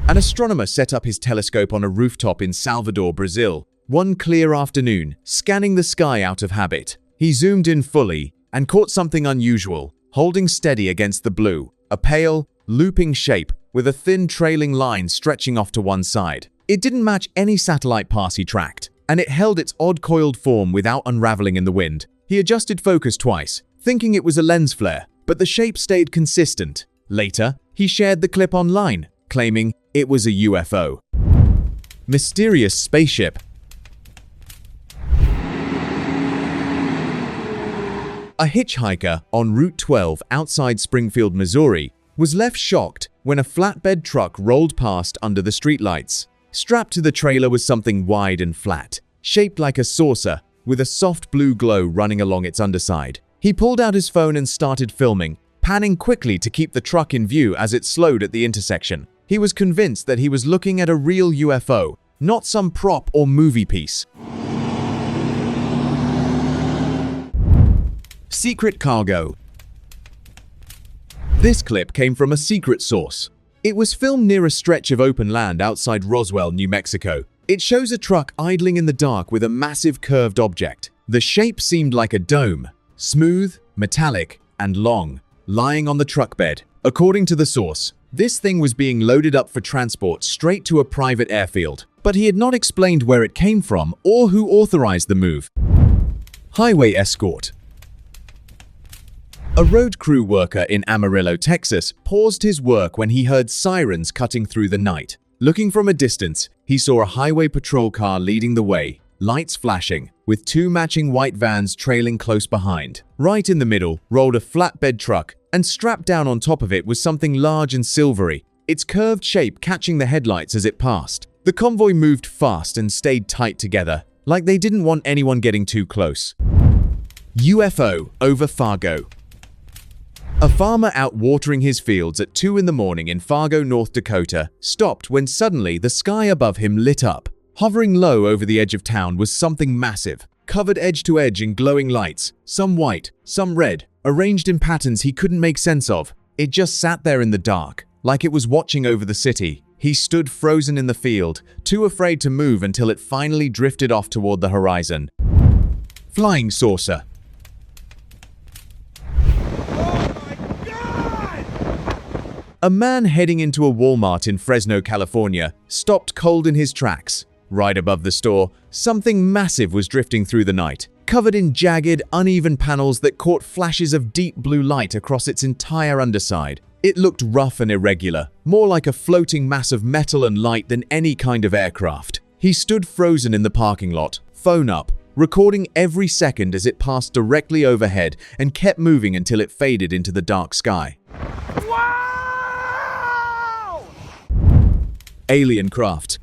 An astronomer set up his telescope on a rooftop in Salvador, Brazil, one clear afternoon, scanning the sky out of habit. He zoomed in fully and caught something unusual, holding steady against the blue, a pale, looping shape with a thin trailing line stretching off to one side. It didn't match any satellite pass he tracked, and it held its odd coiled form without unraveling in the wind. He adjusted focus twice, thinking it was a lens flare, but the shape stayed consistent. Later, he shared the clip online, claiming it was a UFO. Mysterious spaceship. A hitchhiker on Route 12 outside Springfield, Missouri, was left shocked when a flatbed truck rolled past under the streetlights. Strapped to the trailer was something wide and flat, shaped like a saucer, with a soft blue glow running along its underside. He pulled out his phone and started filming, panning quickly to keep the truck in view as it slowed at the intersection. He was convinced that he was looking at a real UFO, not some prop or movie piece. Secret cargo. This clip came from a secret source. It was filmed near a stretch of open land outside Roswell, New Mexico. It shows a truck idling in the dark with a massive curved object. The shape seemed like a dome, smooth, metallic, and long, lying on the truck bed. According to the source, this thing was being loaded up for transport straight to a private airfield, but he had not explained where it came from or who authorized the move. Highway escort. A road crew worker in Amarillo, Texas, paused his work when he heard sirens cutting through the night. Looking from a distance, he saw a highway patrol car leading the way, lights flashing, with two matching white vans trailing close behind. Right in the middle rolled a flatbed truck, and strapped down on top of it was something large and silvery, its curved shape catching the headlights as it passed. The convoy moved fast and stayed tight together, like they didn't want anyone getting too close. UFO over Fargo. A farmer out watering his fields at 2 in the morning in Fargo, North Dakota, stopped when suddenly the sky above him lit up. Hovering low over the edge of town was something massive, covered edge to edge in glowing lights, some white, some red, arranged in patterns he couldn't make sense of. It just sat there in the dark, like it was watching over the city. He stood frozen in the field, too afraid to move until it finally drifted off toward the horizon. Flying saucer. A man heading into a Walmart in Fresno, California, stopped cold in his tracks. Right above the store, something massive was drifting through the night, covered in jagged, uneven panels that caught flashes of deep blue light across its entire underside. It looked rough and irregular, more like a floating mass of metal and light than any kind of aircraft. He stood frozen in the parking lot, phone up, recording every second as it passed directly overhead and kept moving until it faded into the dark sky. Wow! Alien craft.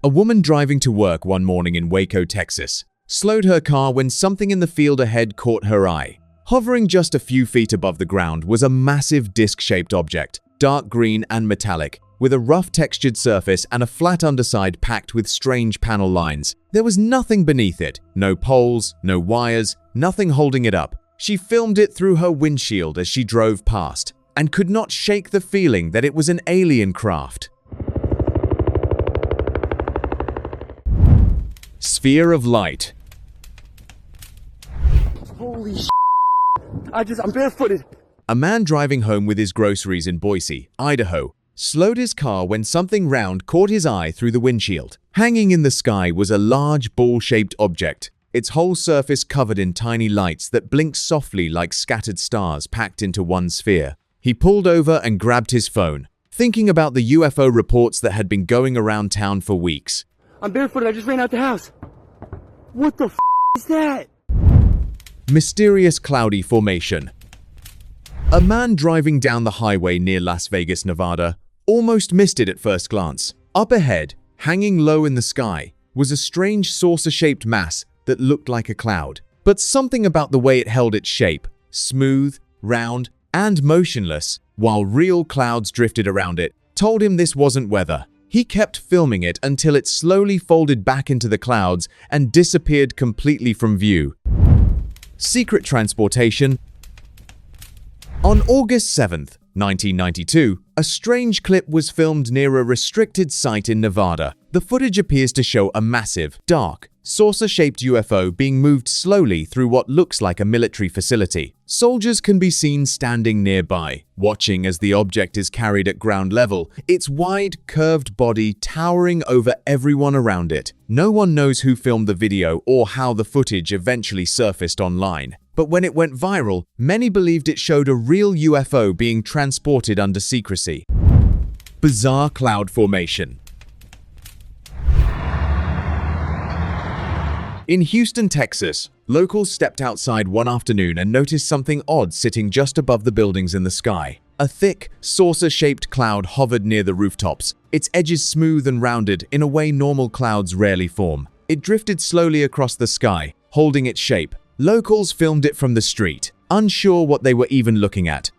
A woman driving to work one morning in Waco, Texas, slowed her car when something in the field ahead caught her eye. Hovering just a few feet above the ground was a massive disc-shaped object, dark green and metallic, with a rough textured surface and a flat underside packed with strange panel lines. There was nothing beneath it, no poles, no wires, nothing holding it up. She filmed it through her windshield as she drove past, and could not shake the feeling that it was an alien craft. Sphere of light. Holy sh**. I'm barefooted. A man driving home with his groceries in Boise, Idaho, slowed his car when something round caught his eye through the windshield. Hanging in the sky was a large ball-shaped object, its whole surface covered in tiny lights that blinked softly like scattered stars packed into one sphere. He pulled over and grabbed his phone, thinking about the UFO reports that had been going around town for weeks. I'm barefooted. I just ran out the house. What the f*** is that? Mysterious cloudy formation. A man driving down the highway near Las Vegas, Nevada, almost missed it at first glance. Up ahead, hanging low in the sky, was a strange saucer-shaped mass that looked like a cloud. But something about the way it held its shape, smooth, round, and motionless, while real clouds drifted around it, told him this wasn't weather. He kept filming it until it slowly folded back into the clouds and disappeared completely from view. Secret transportation. On August 7th, 1992, a strange clip was filmed near a restricted site in Nevada. The footage appears to show a massive, dark, saucer-shaped UFO being moved slowly through what looks like a military facility. Soldiers can be seen standing nearby, watching as the object is carried at ground level, its wide, curved body towering over everyone around it. No one knows who filmed the video or how the footage eventually surfaced online. But when it went viral, many believed it showed a real UFO being transported under secrecy. Bizarre cloud formation. In Houston, Texas, locals stepped outside one afternoon and noticed something odd sitting just above the buildings in the sky. A thick, saucer-shaped cloud hovered near the rooftops, its edges smooth and rounded in a way normal clouds rarely form. It drifted slowly across the sky, holding its shape. Locals filmed it from the street, unsure what they were even looking at.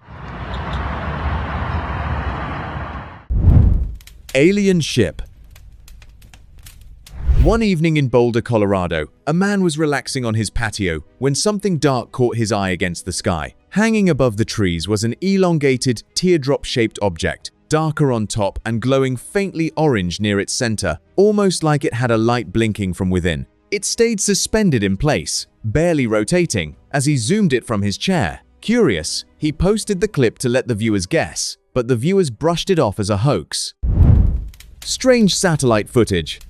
Alien ship. One evening in Boulder, Colorado, a man was relaxing on his patio when something dark caught his eye against the sky. Hanging above the trees was an elongated, teardrop-shaped object, darker on top and glowing faintly orange near its center, almost like it had a light blinking from within. It stayed suspended in place, barely rotating, as he zoomed it from his chair. Curious, he posted the clip to let the viewers guess, but the viewers brushed it off as a hoax. Strange satellite footage.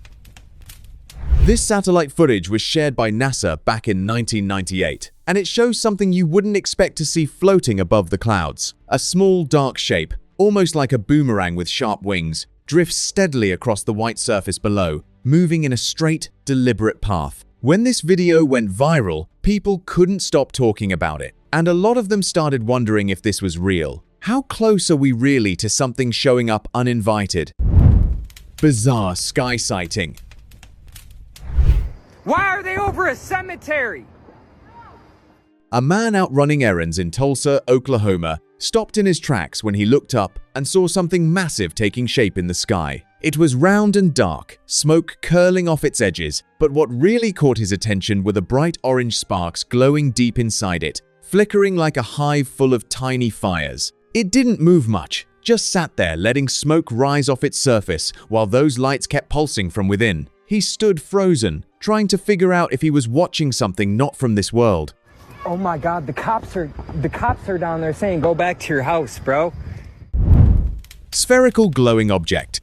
This satellite footage was shared by NASA back in 1998, and it shows something you wouldn't expect to see floating above the clouds. A small, dark shape, almost like a boomerang with sharp wings, drifts steadily across the white surface below, moving in a straight, deliberate path. When this video went viral, people couldn't stop talking about it, and a lot of them started wondering if this was real. How close are we really to something showing up uninvited? Bizarre sky sighting. Why are they over a cemetery? A man out running errands in Tulsa, Oklahoma, stopped in his tracks when he looked up and saw something massive taking shape in the sky. It was round and dark, smoke curling off its edges, but what really caught his attention were the bright orange sparks glowing deep inside it, flickering like a hive full of tiny fires. It didn't move much, just sat there letting smoke rise off its surface while those lights kept pulsing from within. He stood frozen, trying to figure out if he was watching something not from this world. Oh my God, the cops are down there saying, go back to your house, bro. Spherical glowing object.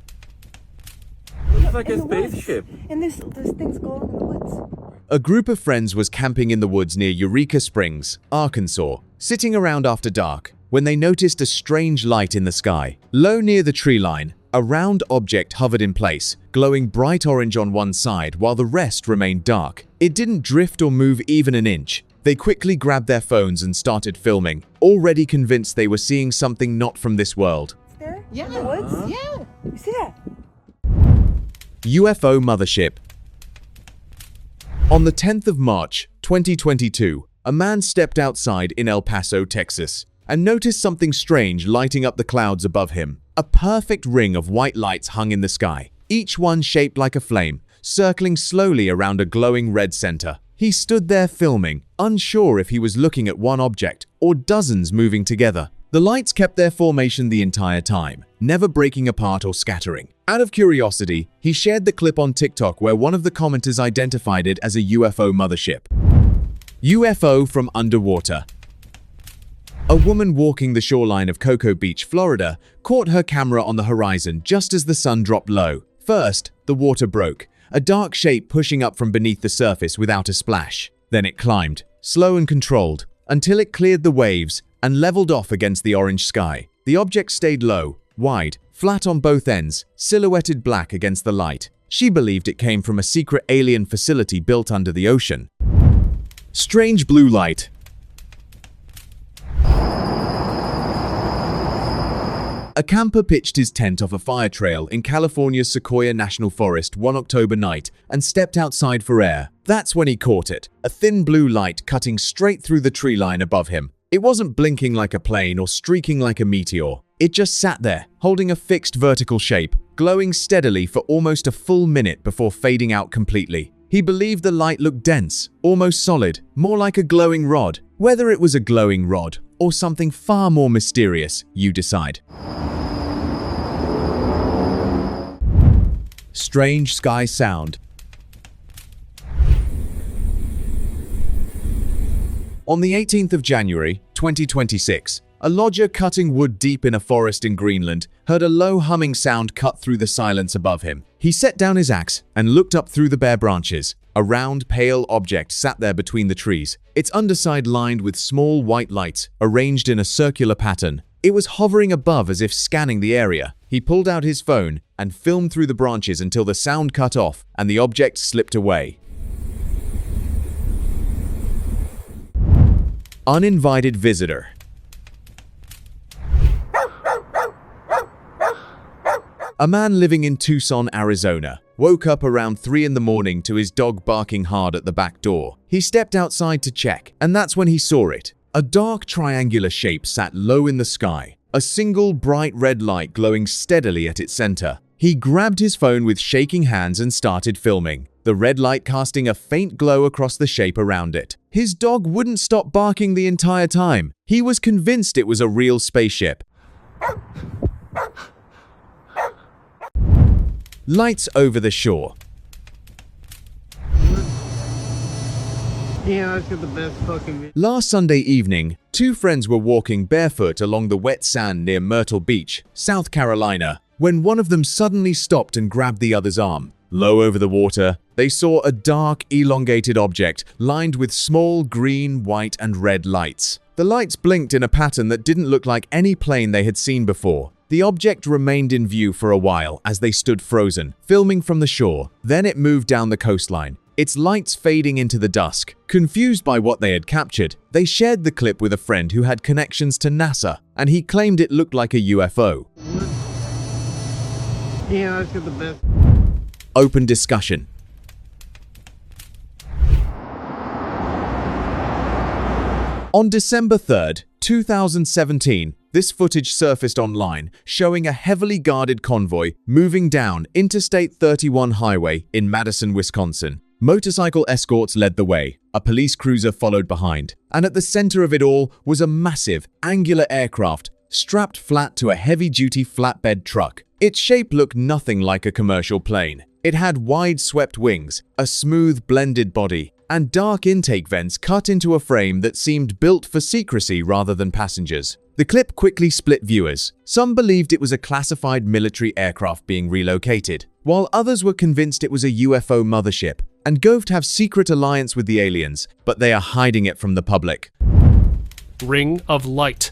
It's like a spaceship. And this thing's glowing in the woods. A group of friends was camping in the woods near Eureka Springs, Arkansas, sitting around after dark, when they noticed a strange light in the sky. Low near the tree line, A round object hovered in place, glowing bright orange on one side while the rest remained dark. It didn't drift or move even an inch. They quickly grabbed their phones and started filming, already convinced they were seeing something not from this world. Yeah, in the woods? Yeah. You see that? UFO Mothership. On the 10th of March, 2022, a man stepped outside in El Paso, Texas, and noticed something strange lighting up the clouds above him. A perfect ring of white lights hung in the sky, each one shaped like a flame, circling slowly around a glowing red center. He stood there filming, unsure if he was looking at one object or dozens moving together. The lights kept their formation the entire time, never breaking apart or scattering. Out of curiosity, he shared the clip on TikTok where one of the commenters identified it as a UFO mothership. UFO from underwater. A woman walking the shoreline of Cocoa Beach, Florida, caught her camera on the horizon just as the sun dropped low. First, the water broke, a dark shape pushing up from beneath the surface without a splash. Then it climbed, slow and controlled, until it cleared the waves and leveled off against the orange sky. The object stayed low, wide, flat on both ends, silhouetted black against the light. She believed it came from a secret alien facility built under the ocean. Strange blue light. A camper pitched his tent off a fire trail in California's Sequoia National Forest one October night and stepped outside for air. That's when he caught it, a thin blue light cutting straight through the tree line above him. It wasn't blinking like a plane or streaking like a meteor. It just sat there, holding a fixed vertical shape, glowing steadily for almost a full minute before fading out completely. He believed the light looked dense, almost solid, more like a glowing rod. Whether it was a glowing rod or something far more mysterious, you decide. Strange sky sound. On the 18th of January, 2026, a lodger cutting wood deep in a forest in Greenland heard a low humming sound cut through the silence above him. He set down his axe and looked up through the bare branches. A round, pale object sat there between the trees, its underside lined with small white lights arranged in a circular pattern. It was hovering above as if scanning the area. He pulled out his phone and filmed through the branches until the sound cut off and the object slipped away. Uninvited visitor. A man living in Tucson, Arizona, woke up around 3 in the morning to his dog barking hard at the back door. He stepped outside to check, and that's when he saw it. A dark triangular shape sat low in the sky, a single bright red light glowing steadily at its center. He grabbed his phone with shaking hands and started filming, the red light casting a faint glow across the shape around it. His dog wouldn't stop barking the entire time. He was convinced it was a real spaceship. Lights over the shore. Yeah, let's get the best fucking video. Last Sunday evening, two friends were walking barefoot along the wet sand near Myrtle Beach, South Carolina, when one of them suddenly stopped and grabbed the other's arm. Low over the water, they saw a dark, elongated object lined with small green, white, and red lights. The lights blinked in a pattern that didn't look like any plane they had seen before. The object remained in view for a while as they stood frozen, filming from the shore. Then it moved down the coastline, its lights fading into the dusk. Confused by what they had captured, they shared the clip with a friend who had connections to NASA, and he claimed it looked like a UFO. Yeah, let's get the best. Open discussion. On December 3rd, 2017, this footage surfaced online, showing a heavily guarded convoy moving down Interstate 31 highway in Madison, Wisconsin. Motorcycle escorts led the way, a police cruiser followed behind, and at the center of it all was a massive, angular aircraft strapped flat to a heavy-duty flatbed truck. Its shape looked nothing like a commercial plane. It had wide swept wings, a smooth blended body, and dark intake vents cut into a frame that seemed built for secrecy rather than passengers. The clip quickly split viewers. Some believed it was a classified military aircraft being relocated, while others were convinced it was a UFO mothership and goved have secret alliance with the aliens, but they are hiding it from the public. Ring of light.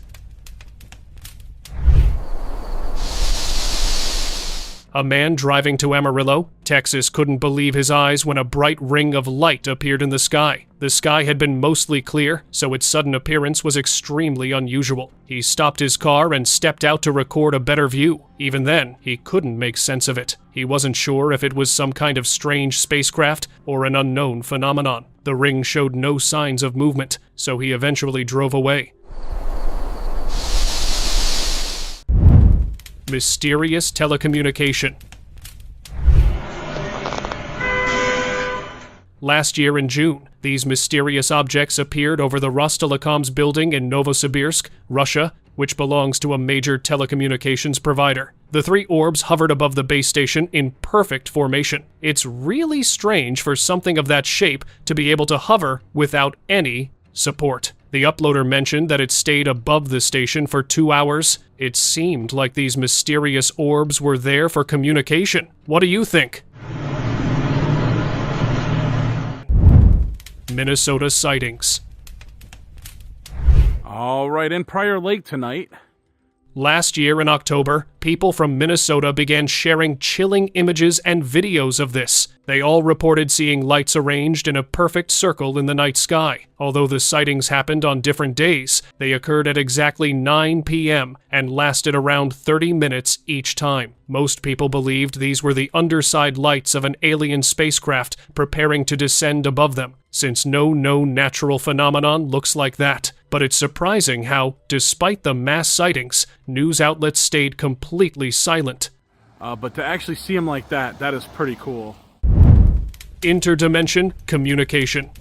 A man driving to Amarillo, Texas couldn't believe his eyes when a bright ring of light appeared in the sky. The sky had been mostly clear, so its sudden appearance was extremely unusual. He stopped his car and stepped out to record a better view. Even then, he couldn't make sense of it. He wasn't sure if it was some kind of strange spacecraft or an unknown phenomenon. The ring showed no signs of movement, so he eventually drove away. Mysterious telecommunication. Last year in June, these mysterious objects appeared over the Rostelecom's building in Novosibirsk, Russia, which belongs to a major telecommunications provider. The three orbs hovered above the base station in perfect formation. It's really strange for something of that shape to be able to hover without any support. The uploader mentioned that it stayed above the station for 2 hours. It seemed like these mysterious orbs were there for communication. What do you think? Minnesota sightings. All right, in Prior Lake tonight. Last year in October, people from Minnesota began sharing chilling images and videos of this. They all reported seeing lights arranged in a perfect circle in the night sky. Although the sightings happened on different days, they occurred at exactly 9 p.m. and lasted around 30 minutes each time. Most people believed these were the underside lights of an alien spacecraft preparing to descend above them, since no known natural phenomenon looks like that. But it's surprising how, despite the mass sightings, news outlets stayed completely silent. But to actually see them like that, that is pretty cool. Interdimension communication.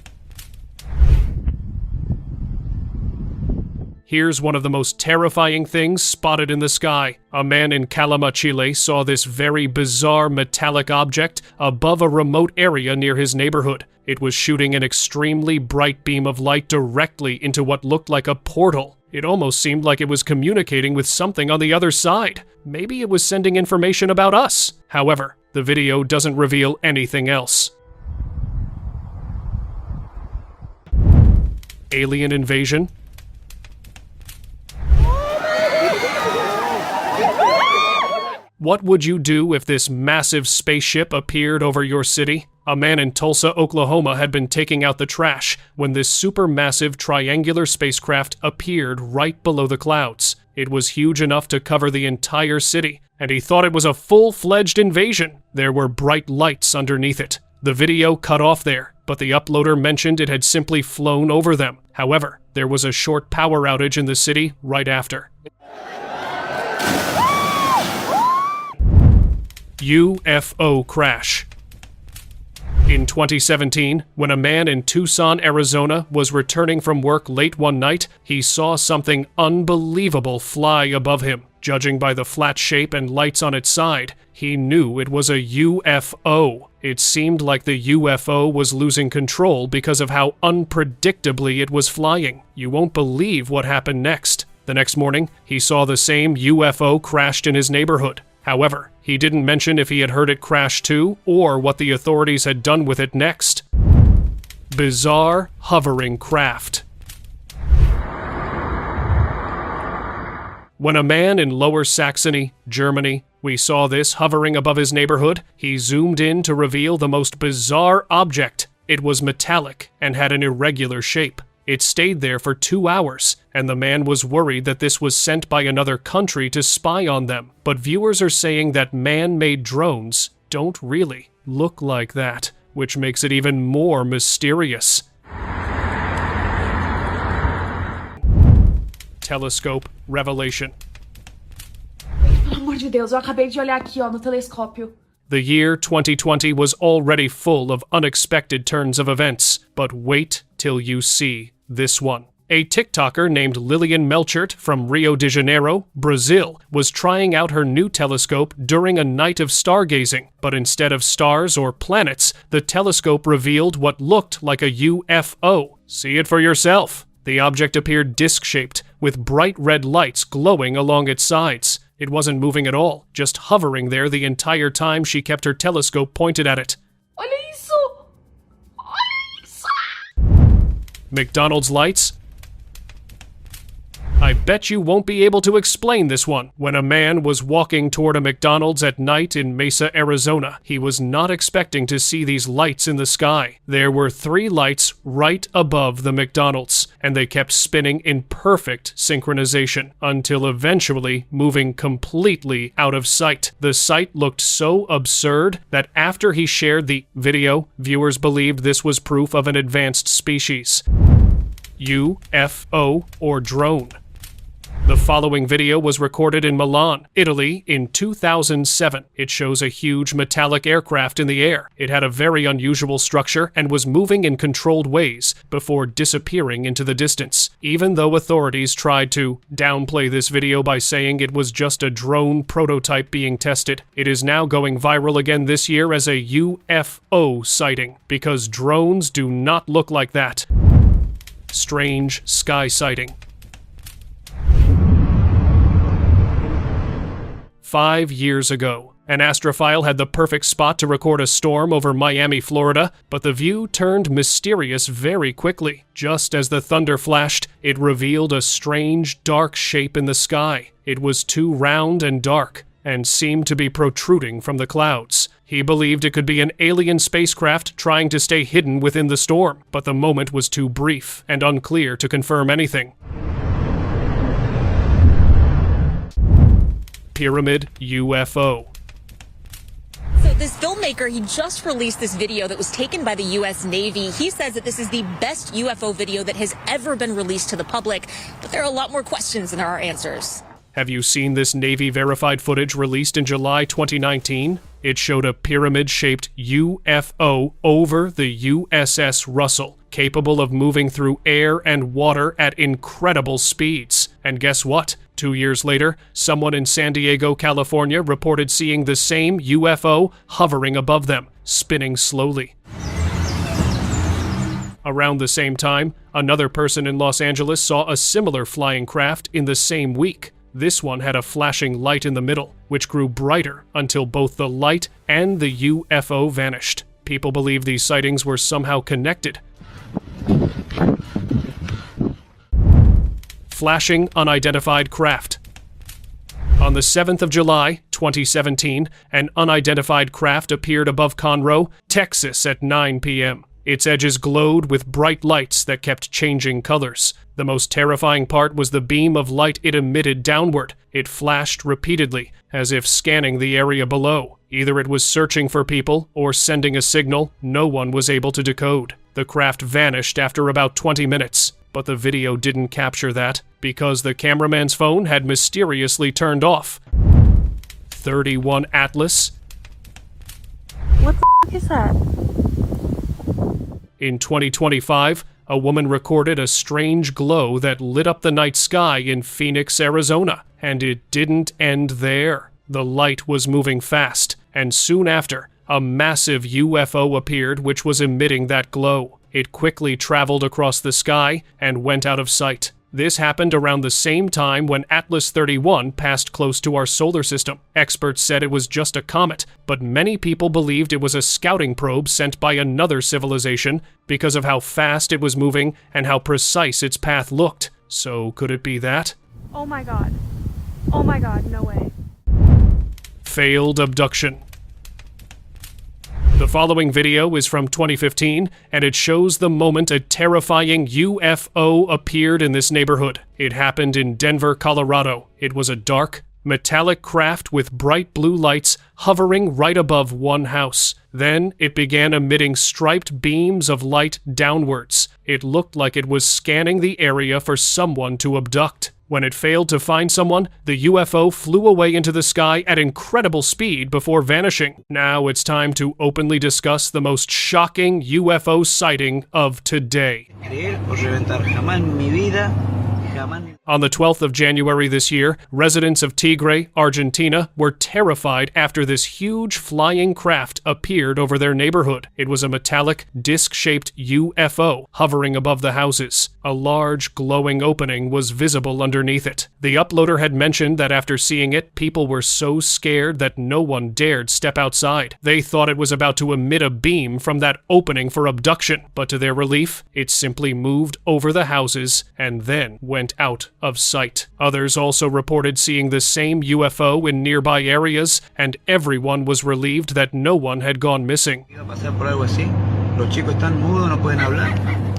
Here's one of the most terrifying things spotted in the sky. A man in Calama, Chile saw this very bizarre metallic object above a remote area near his neighborhood. It was shooting an extremely bright beam of light directly into what looked like a portal. It almost seemed like it was communicating with something on the other side. Maybe it was sending information about us. However, the video doesn't reveal anything else. Alien invasion. What would you do if this massive spaceship appeared over your city? A man in Tulsa, Oklahoma had been taking out the trash when this supermassive triangular spacecraft appeared right below the clouds. It was huge enough to cover the entire city, and he thought it was a full-fledged invasion. There were bright lights underneath it. The video cut off there, but the uploader mentioned it had simply flown over them. However, there was a short power outage in the city right after. UFO crash. In 2017, when a man in Tucson, Arizona was returning from work late one night, he saw something unbelievable fly above him. Judging by the flat shape and lights on its side, he knew it was a UFO. It seemed like the UFO was losing control because of how unpredictably it was flying. You won't believe what happened next. The next morning, he saw the same UFO crashed in his neighborhood. However, he didn't mention if he had heard it crash too, or what the authorities had done with it next. Bizarre hovering craft. When a man in Lower Saxony, Germany, we saw this hovering above his neighborhood, he zoomed in to reveal the most bizarre object. It was metallic and had an irregular shape. It stayed there for 2 hours, and the man was worried that this was sent by another country to spy on them. But viewers are saying that man-made drones don't really look like that, which makes it even more mysterious. Telescope revelation. Pelo amor de Deus, eu acabei de olhar aqui, ó, no telescópio. The year 2020 was already full of unexpected turns of events, but wait till you see this one. A TikToker named Lillian Melchert from Rio de Janeiro, Brazil, was trying out her new telescope during a night of stargazing, but instead of stars or planets, the telescope revealed what looked like a UFO. See it for yourself. The object appeared disc-shaped, with bright red lights glowing along its sides. It wasn't moving at all, just hovering there the entire time she kept her telescope pointed at it. Olha isso! Olha isso! McDonald's lights. I bet you won't be able to explain this one. When a man was walking toward a McDonald's at night in Mesa, Arizona, he was not expecting to see these lights in the sky. There were 3 lights right above the McDonald's, and they kept spinning in perfect synchronization until eventually moving completely out of sight. The sight looked so absurd that after he shared the video, viewers believed this was proof of an advanced species. UFO or drone. The following video was recorded in Milan, Italy in 2007. It shows a huge metallic aircraft in the air. It had a very unusual structure and was moving in controlled ways before disappearing into the distance. Even though authorities tried to downplay this video by saying it was just a drone prototype being tested, it is now going viral again this year as a UFO sighting, because drones do not look like that. Strange sky sighting. 5 years ago, an astrophile had the perfect spot to record a storm over Miami, Florida, but the view turned mysterious very quickly. Just as the thunder flashed, it revealed a strange, dark shape in the sky. It was too round and dark, and seemed to be protruding from the clouds. He believed it could be an alien spacecraft trying to stay hidden within the storm, but the moment was too brief and unclear to confirm anything. Pyramid UFO. So this filmmaker, he just released this video that was taken by the U.S. Navy. He says that this is the best UFO video that has ever been released to the public, but there are a lot more questions than there are answers. Have you seen this Navy-verified footage released in July 2019? It showed a pyramid-shaped UFO over the USS Russell, capable of moving through air and water at incredible speeds. And guess what? 2 years later, someone in San Diego, California reported seeing the same UFO hovering above them, spinning slowly. Around the same time, another person in Los Angeles saw a similar flying craft in the same week. This one had a flashing light in the middle, which grew brighter until both the light and the UFO vanished. People believe these sightings were somehow connected. Flashing unidentified craft. On the 7th of July, 2017, an unidentified craft appeared above Conroe, Texas at 9 p.m. Its edges glowed with bright lights that kept changing colors. The most terrifying part was the beam of light it emitted downward. It flashed repeatedly, as if scanning the area below. Either it was searching for people or sending a signal no one was able to decode. The craft vanished after about 20 minutes, but the video didn't capture that because the cameraman's phone had mysteriously turned off. 31 Atlas. What the f*** is that? In 2025, a woman recorded a strange glow that lit up the night sky in Phoenix, Arizona, and it didn't end there. The light was moving fast, and soon after, a massive UFO appeared which was emitting that glow. It quickly traveled across the sky and went out of sight. This happened around the same time when Atlas 31 passed close to our solar system. Experts said it was just a comet, but many people believed it was a scouting probe sent by another civilization because of how fast it was moving and how precise its path looked. So could it be that? Oh my god. Oh my god, no way. Failed abduction. The following video is from 2015, and it shows the moment a terrifying UFO appeared in this neighborhood. It happened in Denver, Colorado. It was a dark, metallic craft with bright blue lights hovering right above one house. Then it began emitting striped beams of light downwards. It looked like it was scanning the area for someone to abduct. When it failed to find someone, the UFO flew away into the sky at incredible speed before vanishing. Now it's time to openly discuss the most shocking UFO sighting of today. On the 12th of January this year, residents of Tigre, Argentina, were terrified after this huge flying craft appeared over their neighborhood. It was a metallic, disc-shaped UFO hovering above the houses. A large, glowing opening was visible underneath it. The uploader had mentioned that after seeing it, people were so scared that no one dared step outside. They thought it was about to emit a beam from that opening for abduction, but to their relief, it simply moved over the houses and then went out of sight. Others also reported seeing the same UFO in nearby areas, and everyone was relieved that no one had gone missing. Pasar por algo así. Los chicos están mudos, no pueden hablar.